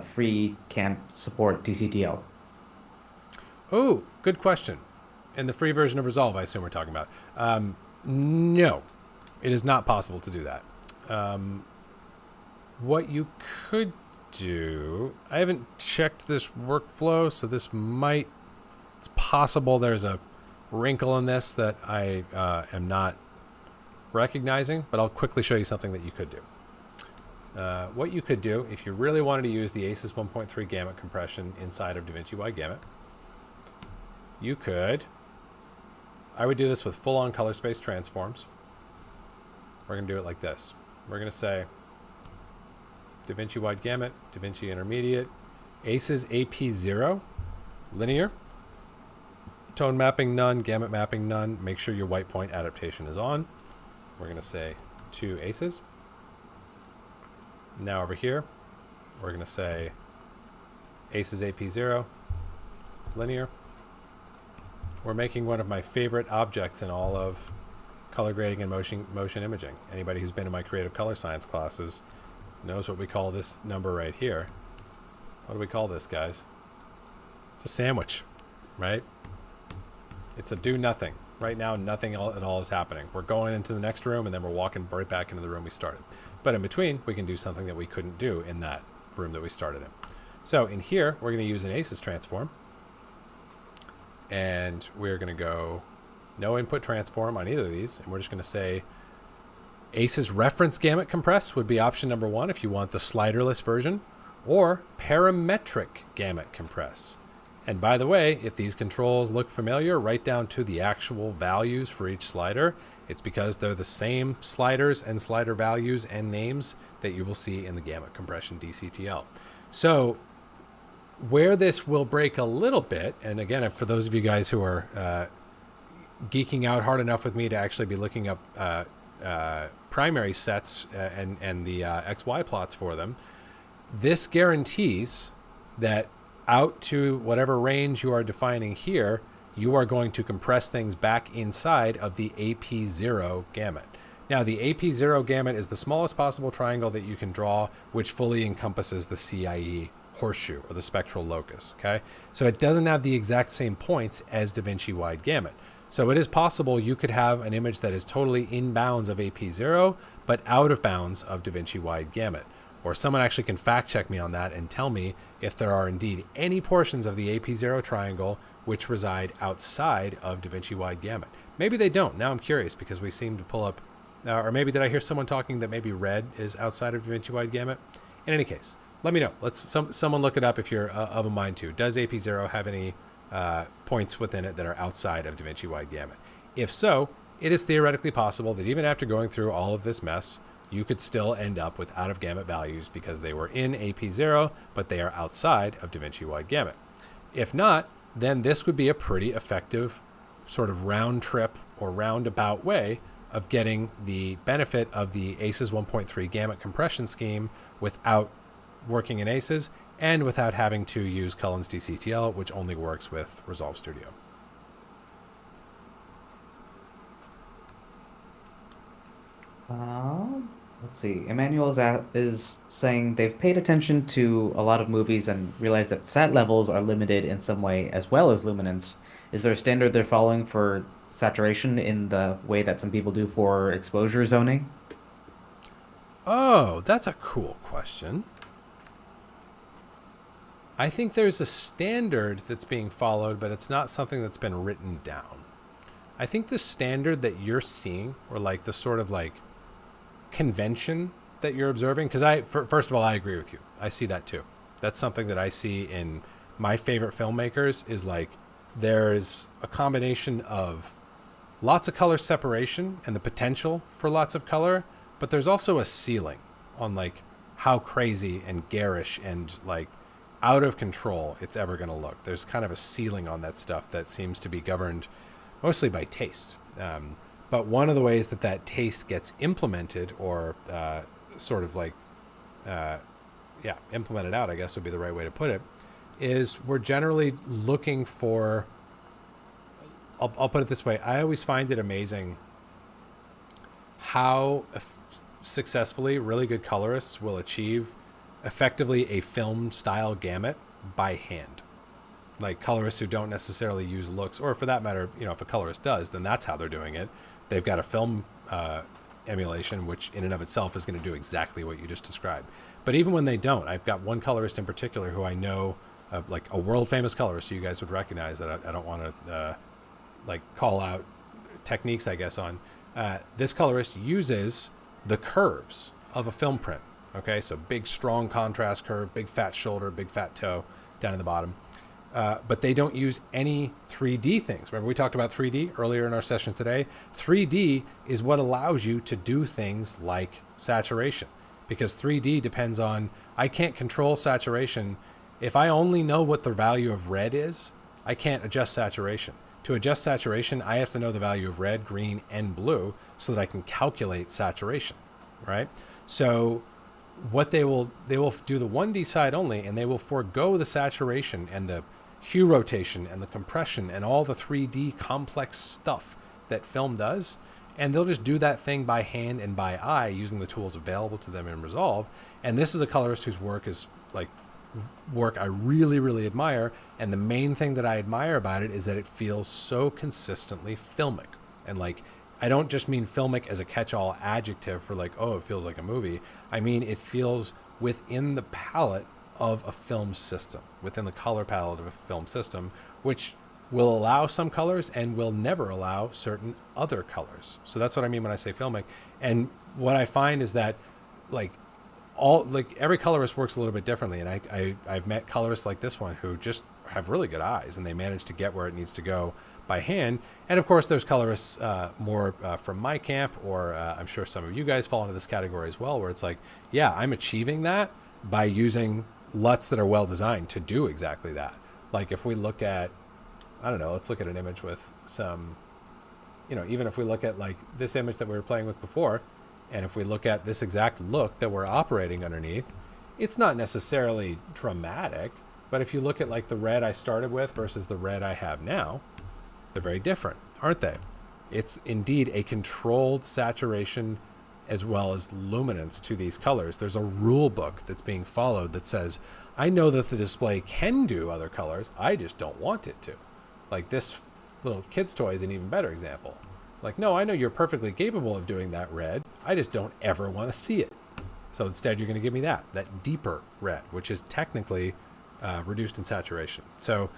free can't support DCTL? Oh, good question. In the free version of Resolve, I assume we're talking about. No, it is not possible to do that. What you could do, I haven't checked this workflow, so it's possible there's a wrinkle in this that I am not recognizing, but I'll quickly show you something that you could do. What you could do, if you really wanted to use the ACES 1.3 gamut compression inside of DaVinci Wide Gamut, I would do this with full-on color space transforms. We're going to do it like this. We're going to say DaVinci Wide Gamut, DaVinci Intermediate, ACES AP0, linear, tone mapping none, gamut mapping none. Make sure your white point adaptation is on. We're going to say to aces. Now over here, we're going to say aces AP0, linear. We're making one of my favorite objects in all of color grading and motion imaging. Anybody who's been in my creative color science classes knows what we call this number right here. What do we call this, guys? It's a sandwich, right? It's a do nothing. Right now, nothing at all is happening. We're going into the next room, and then we're walking right back into the room we started. But in between, we can do something that we couldn't do in that room that we started in. So in here, we're going to use an aces transform. And we're going to go no input transform on either of these. And we're just going to say aces reference gamut compress would be option number 1 if you want the sliderless version, or parametric gamut compress. And by the way, if these controls look familiar, right down to the actual values for each slider, it's because they're the same sliders and slider values and names that you will see in the gamut compression DCTL. So where this will break a little bit, and again, for those of you guys who are geeking out hard enough with me to actually be looking up primary sets and the XY plots for them, this guarantees that out to whatever range you are defining here, you are going to compress things back inside of the AP0 gamut. Now, the AP0 gamut is the smallest possible triangle that you can draw, which fully encompasses the CIE horseshoe, or the spectral locus, okay? So it doesn't have the exact same points as Da Vinci wide gamut. So it is possible you could have an image that is totally in bounds of AP0, but out of bounds of Da Vinci wide gamut. Or someone actually can fact check me on that and tell me if there are indeed any portions of the AP0 triangle which reside outside of Da Vinci wide gamut. Maybe they don't. Now I'm curious because we seem to pull up, or maybe did I hear someone talking that maybe red is outside of Da Vinci wide gamut? In any case, let me know. Someone look it up if you're of a mind to. Does AP0 have any points within it that are outside of Da Vinci wide gamut? If so, it is theoretically possible that even after going through all of this mess, you could still end up with out of gamut values because they were in AP0, but they are outside of Da Vinci wide gamut. If not, then this would be a pretty effective sort of round trip or roundabout way of getting the benefit of the ACES 1.3 gamut compression scheme without working in ACES and without having to use Cullen's DCTL, which only works with Resolve Studio. Let's see. Emmanuel is saying they've paid attention to a lot of movies and realized that sat levels are limited in some way as well as luminance. Is there a standard they're following for saturation in the way that some people do for exposure zoning? Oh, that's a cool question. I think there's a standard that's being followed, but it's not something that's been written down. I think the standard that you're seeing, or like the sort of like convention that you're observing, because first of all, I agree with you. I see that too. That's something that I see in my favorite filmmakers is like there's a combination of lots of color separation and the potential for lots of color, but there's also a ceiling on like how crazy and garish and like out of control it's ever going to look. There's kind of a ceiling on that stuff that seems to be governed mostly by taste. But one of the ways that taste gets implemented or sort of like, implemented out, I guess would be the right way to put it, is we're generally looking for, I'll put it this way, I always find it amazing how successfully really good colorists will achieve effectively a film style gamut by hand. Like colorists who don't necessarily use looks, or for that matter, if a colorist does, then that's how they're doing it. They've got a film emulation, which in and of itself is going to do exactly what you just described. But even when they don't, I've got one colorist in particular who I know, like a world famous colorist, so you guys would recognize that I don't want to like call out techniques, I guess, on. This colorist uses the curves of a film print. Okay, so big, strong contrast curve, big fat shoulder, big fat toe down in the bottom. But they don't use any 3D things. Remember we talked about 3D earlier in our session today? 3D is what allows you to do things like saturation, because 3D depends on, I can't control saturation. If I only know what the value of red is, I can't adjust saturation. To adjust saturation, I have to know the value of red, green, and blue, so that I can calculate saturation, right? So what they will do the 1D side only, and they will forego the saturation and the hue rotation and the compression and all the 3D complex stuff that film does, and they'll just do that thing by hand and by eye using the tools available to them in Resolve. And this is a colorist whose work is like work I really, really admire. And the main thing that I admire about it is that it feels so consistently filmic. And like, I don't just mean filmic as a catch-all adjective for like, oh, it feels like a movie. I mean, it feels within the palette of a film system, within the color palette of a film system, which will allow some colors and will never allow certain other colors. So that's what I mean when I say filmic. And what I find is that like every colorist works a little bit differently. And I've met colorists like this one who just have really good eyes, and they manage to get where it needs to go by hand. And of course there's colorists more from my camp, or I'm sure some of you guys fall into this category as well, where it's like, yeah, I'm achieving that by using LUTs that are well designed to do exactly that. Like if we look at, I don't know, let's look at an image with some, even if we look at like this image that we were playing with before, and if we look at this exact look that we're operating underneath, it's not necessarily dramatic, but if you look at like the red I started with versus the red I have now, they're very different, aren't they? It's indeed a controlled saturation as well as luminance to these colors. There's a rule book that's being followed that says, I know that the display can do other colors, I just don't want it to. Like this little kid's toy is an even better example. Like, no, I know you're perfectly capable of doing that red, I just don't ever want to see it. So instead you're going to give me that deeper red, which is technically reduced in saturation. So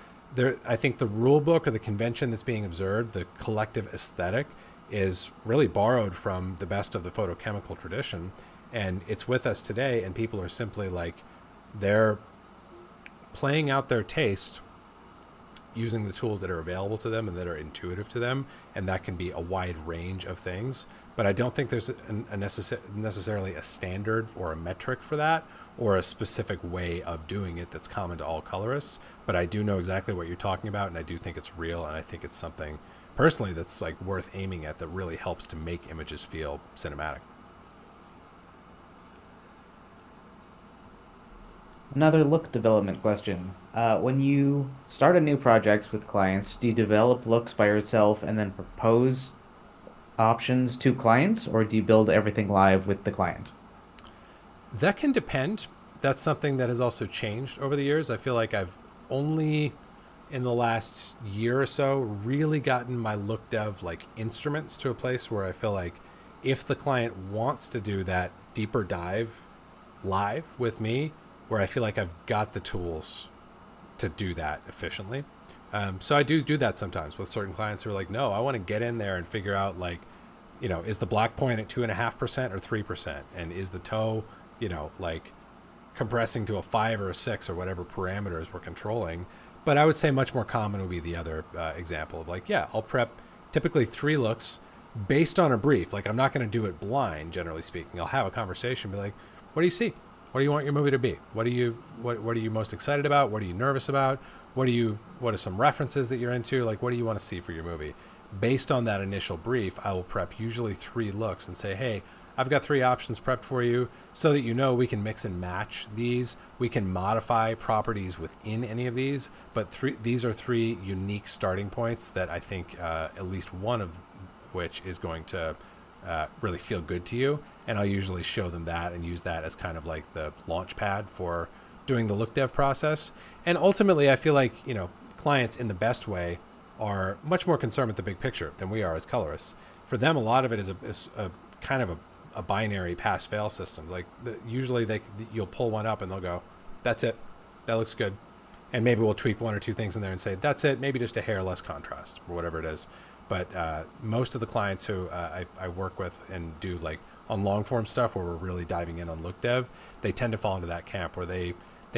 I think the rule book or the convention that's being observed, the collective aesthetic, is really borrowed from the best of the photochemical tradition, and it's with us today. And people are simply like, they're playing out their taste using the tools that are available to them and that are intuitive to them, and that can be a wide range of things. But I don't think there's necessarily a standard or a metric for that, or a specific way of doing it that's common to all colorists. But I do know exactly what you're talking about, and I do think it's real, and I think it's something personally that's like worth aiming at, that really helps to make images feel cinematic. Another look development question. When you start a new project with clients, do you develop looks by yourself and then propose options to clients, or do you build everything live with the client? That can depend. That's something that has also changed over the years. I feel like I've only in the last year or so really gotten my look dev like instruments to a place where I feel like if the client wants to do that deeper dive live with me, where I feel like I've got the tools to do that efficiently. So I do that sometimes with certain clients who are like, no, I want to get in there and figure out like, is the black point at 2.5% or 3%? And is the toe, like compressing to a 5 or a 6 or whatever parameters we're controlling. But I would say much more common would be the other example of like, yeah, I'll prep typically 3 looks based on a brief. Like I'm not going to do it blind, generally speaking. I'll have a conversation, be like, what do you see? What do you want your movie to be? What are you most excited about? What are you nervous about? What are some references that you're into? Like, what do you want to see for your movie? Based on that initial brief, I will prep usually 3 looks and say, hey, I've got 3 options prepped for you so that we can mix and match these. We can modify properties within any of these, but these are 3 unique starting points that I think at least one of which is going to really feel good to you. And I'll usually show them that and use that as kind of like the launch pad for doing the look dev process. And ultimately, I feel like, clients in the best way are much more concerned with the big picture than we are as colorists. For them, a lot of it is a kind of a binary pass-fail system. Like usually you'll pull one up and they'll go, that's it, that looks good. And maybe we'll tweak 1 or 2 things in there and say, that's it, maybe just a hair less contrast or whatever it is. But most of the clients who I work with and do like on long form stuff where we're really diving in on look dev, they tend to fall into that camp where they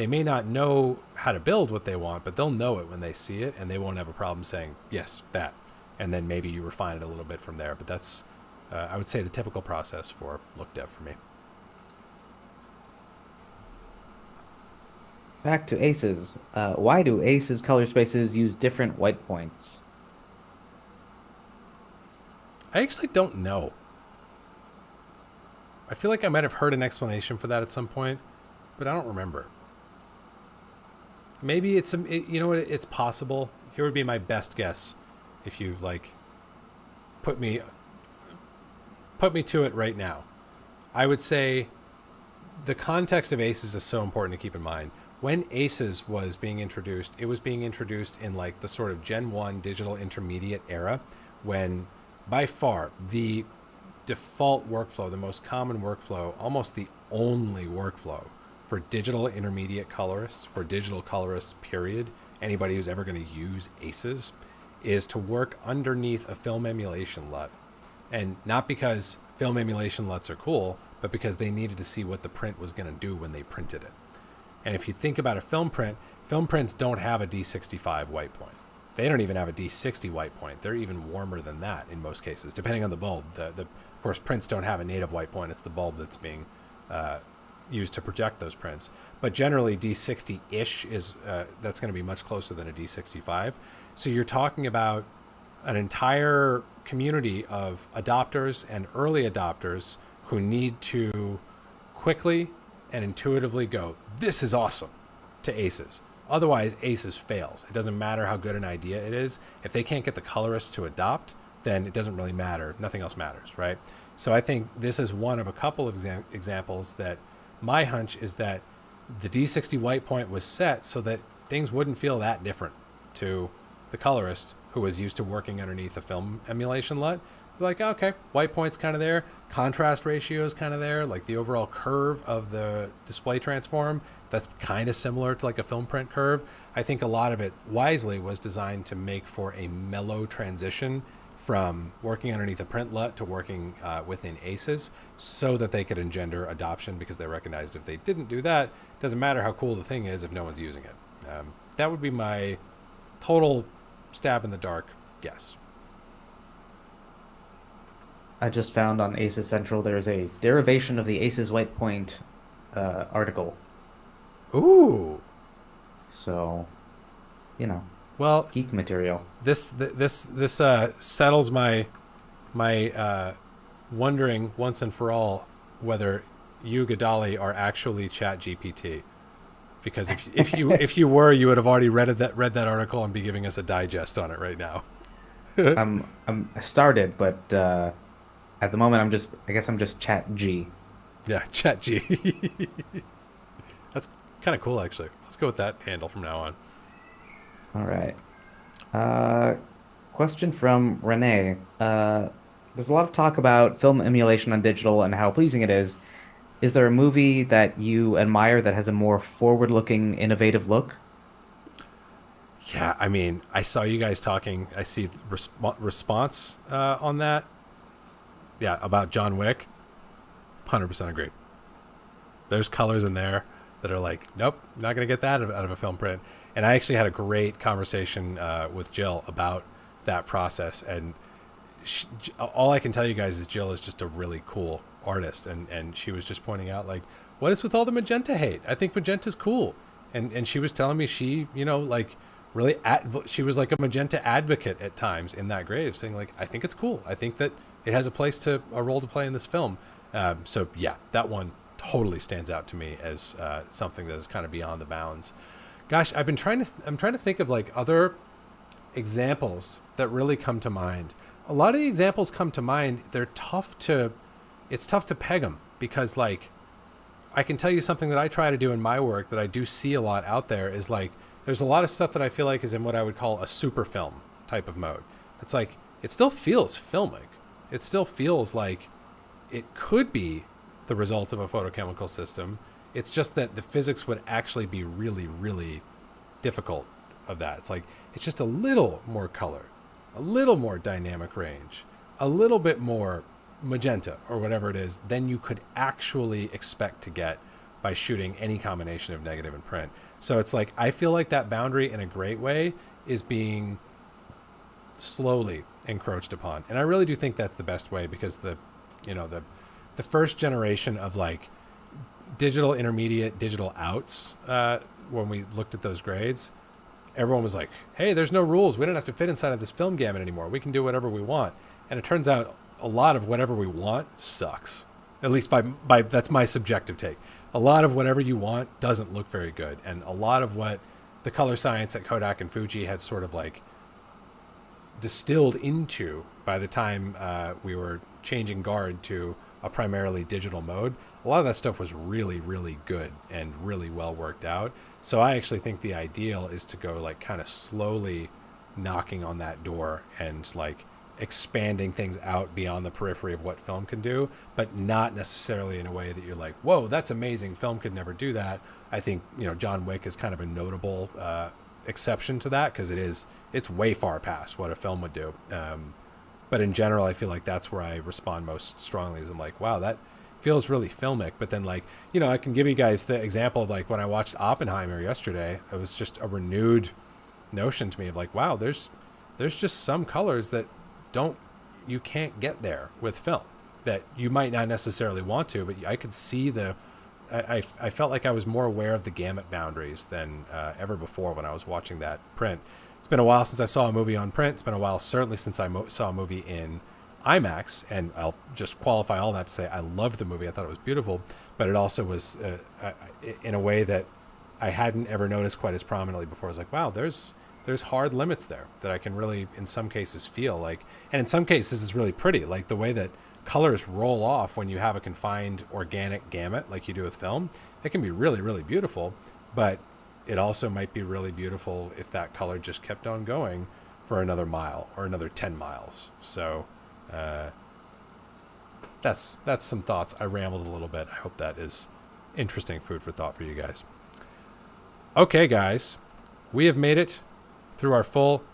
may not know how to build what they want, but they'll know it when they see it, and they won't have a problem saying, yes, that. And then maybe you refine it a little bit from there. But that's, I would say, the typical process for look dev for me. Back to ACES. Why do ACES color spaces use different white points? I actually don't know. I feel like I might have heard an explanation for that at some point, but I don't remember. Maybe it's you know what? It's possible. Here would be my best guess, if you like, put me to it right now. I would say the context of Aces is so important to keep in mind. When Aces was being introduced, it was being introduced in like the sort of Gen 1 digital intermediate era, when by far the default workflow, the most common workflow, almost the only workflow for digital intermediate colorists, for digital colorists, period, anybody who's ever going to use Aces, is to work underneath a film emulation LUT. And not because film emulation LUTs are cool, but because they needed to see what the print was going to do when they printed it. And if you think about a film prints don't have a D65 white point. They don't even have a D60 white point. They're even warmer than that in most cases, depending on the bulb. Of course, prints don't have a native white point. It's the bulb that's being used to project those prints. But generally, D60-ish is that's going to be much closer than a D65. So you're talking about an entire community of adopters and early adopters who need to quickly and intuitively go, this is awesome, to Aces. Otherwise, Aces fails. It doesn't matter how good an idea it is. If they can't get the colorists to adopt, then it doesn't really matter. Nothing else matters, right? So I think this is one of a couple of examples that my hunch is that the D60 white point was set so that things wouldn't feel that different to the colorist who was used to working underneath a film emulation LUT. They're like, okay, white point's kind of there, contrast ratio is kind of there, like the overall curve of the display transform, that's kind of similar to like a film print curve. I think a lot of it wisely was designed to make for a mellow transition from working underneath a print LUT to working within Aces, so that they could engender adoption, because they recognized if they didn't do that, it doesn't matter how cool the thing is if no one's using it. That would be my total stab in the dark guess. I just found on Aces Central there's a derivation of the Aces white point article. Ooh. So, Well, geek material. this settles my wondering once and for all whether you, Gadali, are actually ChatGPT. Because if you were, you would have already read that article and be giving us a digest on it right now. I started, but at the moment I guess I'm just Chat G. Yeah, Chat G. That's kind of cool, actually. Let's go with that handle from now on. All right. Question from Renee. There's a lot of talk about film emulation on digital and how pleasing it is. Is there a movie that you admire that has a more forward-looking, innovative look? Yeah, I mean, I saw you guys talking. I see response on that. Yeah, about John Wick. 100% agree. There's colors in there that are like, nope, not going to get that out of a film print. And I actually had a great conversation with Jill about that process. And all I can tell you guys is Jill is just a really cool artist. And she was just pointing out, like, what is with all the magenta hate? I think magenta's cool. And she was telling me she, really, she was like a magenta advocate at times in that grave, saying, like, I think it's cool. I think that it has a role to play in this film. So yeah, that one totally stands out to me as something that is kind of beyond the bounds. Gosh, I'm trying to think of like other examples that really come to mind. A lot of the examples come to mind. It's tough to peg them, because like, I can tell you something that I try to do in my work that I do see a lot out there is like, there's a lot of stuff that I feel like is in what I would call a super film type of mode. It's like, it still feels filmic. It still feels like it could be the result of a photochemical system. It's just that the physics would actually be really, really difficult of that. It's like, it's just a little more color, a little more dynamic range, a little bit more magenta or whatever it is than you could actually expect to get by shooting any combination of negative and print. So it's like, I feel like that boundary in a great way is being slowly encroached upon. And I really do think that's the best way, because the first generation of like digital intermediate, digital outs, when we looked at those grades, everyone was like, hey, there's no rules. We don't have to fit inside of this film gamut anymore. We can do whatever we want. And it turns out a lot of whatever we want sucks. At least by that's my subjective take. A lot of whatever you want doesn't look very good, and a lot of what the color science at Kodak and Fuji had sort of like distilled into by the time we were changing guard to a primarily digital mode, a lot of that stuff was really, really good and really well worked out. So I actually think the ideal is to go like kind of slowly knocking on that door and like expanding things out beyond the periphery of what film can do, but not necessarily in a way that you're like, whoa, that's amazing, film could never do that. I think, you know, John Wick is kind of a notable exception to that, because it's way far past what a film would do. But in general, I feel like that's where I respond most strongly, is I'm like, wow, that feels really filmic. But then, like, you know, I can give you guys the example of like when I watched Oppenheimer yesterday, it was just a renewed notion to me of like, wow, there's just some colors that you can't get there with film, that you might not necessarily want to, but I could see I felt like I was more aware of the gamut boundaries than ever before when I was watching that print. It's been a while since I saw a movie on print. It's been a while certainly since I saw a movie in IMAX, and I'll just qualify all that to say I loved the movie. I thought it was beautiful, but it also was in a way that I hadn't ever noticed quite as prominently before. I was like, wow, there's hard limits there that I can really, in some cases, feel like, and in some cases it's really pretty, like the way that colors roll off when you have a confined organic gamut like you do with film. It can be really, really beautiful, but it also might be really beautiful if that color just kept on going for another mile or another 10 miles. So that's some thoughts. I rambled a little bit. I hope that is interesting food for thought for you guys. Okay, guys, we have made it through our full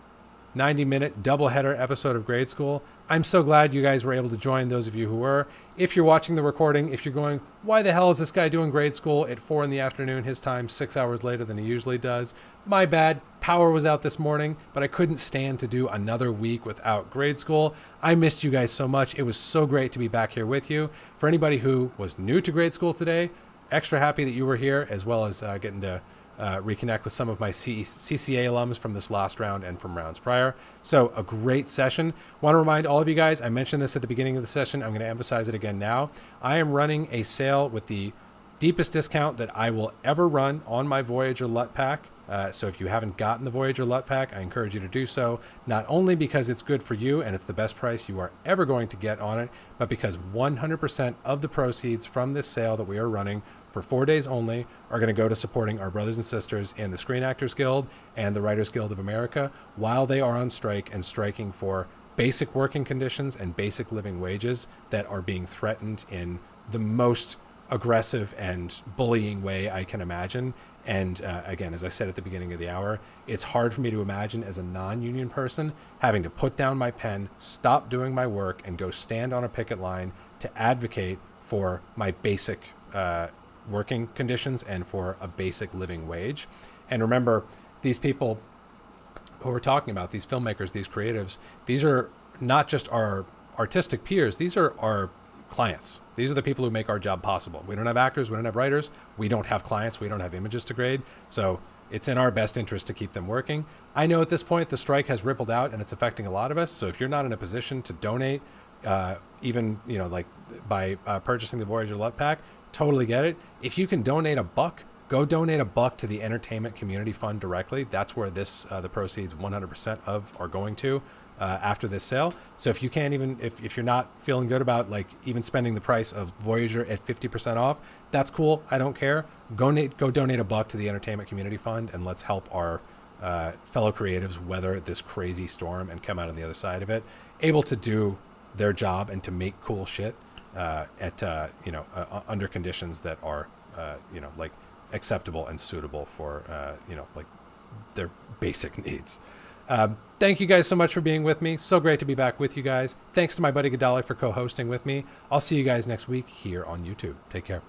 90-minute doubleheader episode of Grade School. I'm so glad you guys were able to join, those of you who were. If you're watching the recording, if you're going, why the hell is this guy doing Grade School at 4 in the afternoon, his time 6 hours later than he usually does? My bad. Power was out this morning, but I couldn't stand to do another week without Grade School. I missed you guys so much. It was so great to be back here with you. For anybody who was new to Grade School today, extra happy that you were here, as well as getting to reconnect with some of my CCA alums from this last round and from rounds prior. So a great session. Want to remind all of you guys, I mentioned this at the beginning of the session. I'm going to emphasize it again now. I am running a sale with the deepest discount that I will ever run on my Voyager LUT pack. So if you haven't gotten the Voyager LUT pack, I encourage you to do so, not only because it's good for you and it's the best price you are ever going to get on it, but because 100% of the proceeds from this sale that we are running for 4 days only are going to go to supporting our brothers and sisters in the Screen Actors Guild and the Writers Guild of America while they are on strike and striking for basic working conditions and basic living wages that are being threatened in the most aggressive and bullying way I can imagine. And again, as I said at the beginning of the hour, it's hard for me to imagine as a non-union person having to put down my pen, stop doing my work, and go stand on a picket line to advocate for my basic working conditions and for a basic living wage. And remember, these people who we're talking about, these filmmakers, these creatives, these are not just our artistic peers, these are our clients. These are the people who make our job possible. We don't have actors, we don't have writers, we don't have clients, we don't have images to grade. So it's in our best interest to keep them working. I know at this point the strike has rippled out and it's affecting a lot of us. So if you're not in a position to donate, even, you know, like by purchasing the Voyager LUT pack, totally get it. If you can donate $1, go donate $1 to the Entertainment Community Fund directly. That's where this the proceeds 100% of are going to after this sale. So if you can't even, if you're not feeling good about like even spending the price of Voyager at 50% off, that's cool. I don't care. Go donate $1 to the Entertainment Community Fund, and let's help our fellow creatives weather this crazy storm and come out on the other side of it, able to do their job and to make cool shit under conditions that are like acceptable and suitable for like their basic needs. Thank you guys so much for being with me. So great to be back with you guys. Thanks to my buddy Gadali for co-hosting with me. I'll see you guys next week here on YouTube. Take care.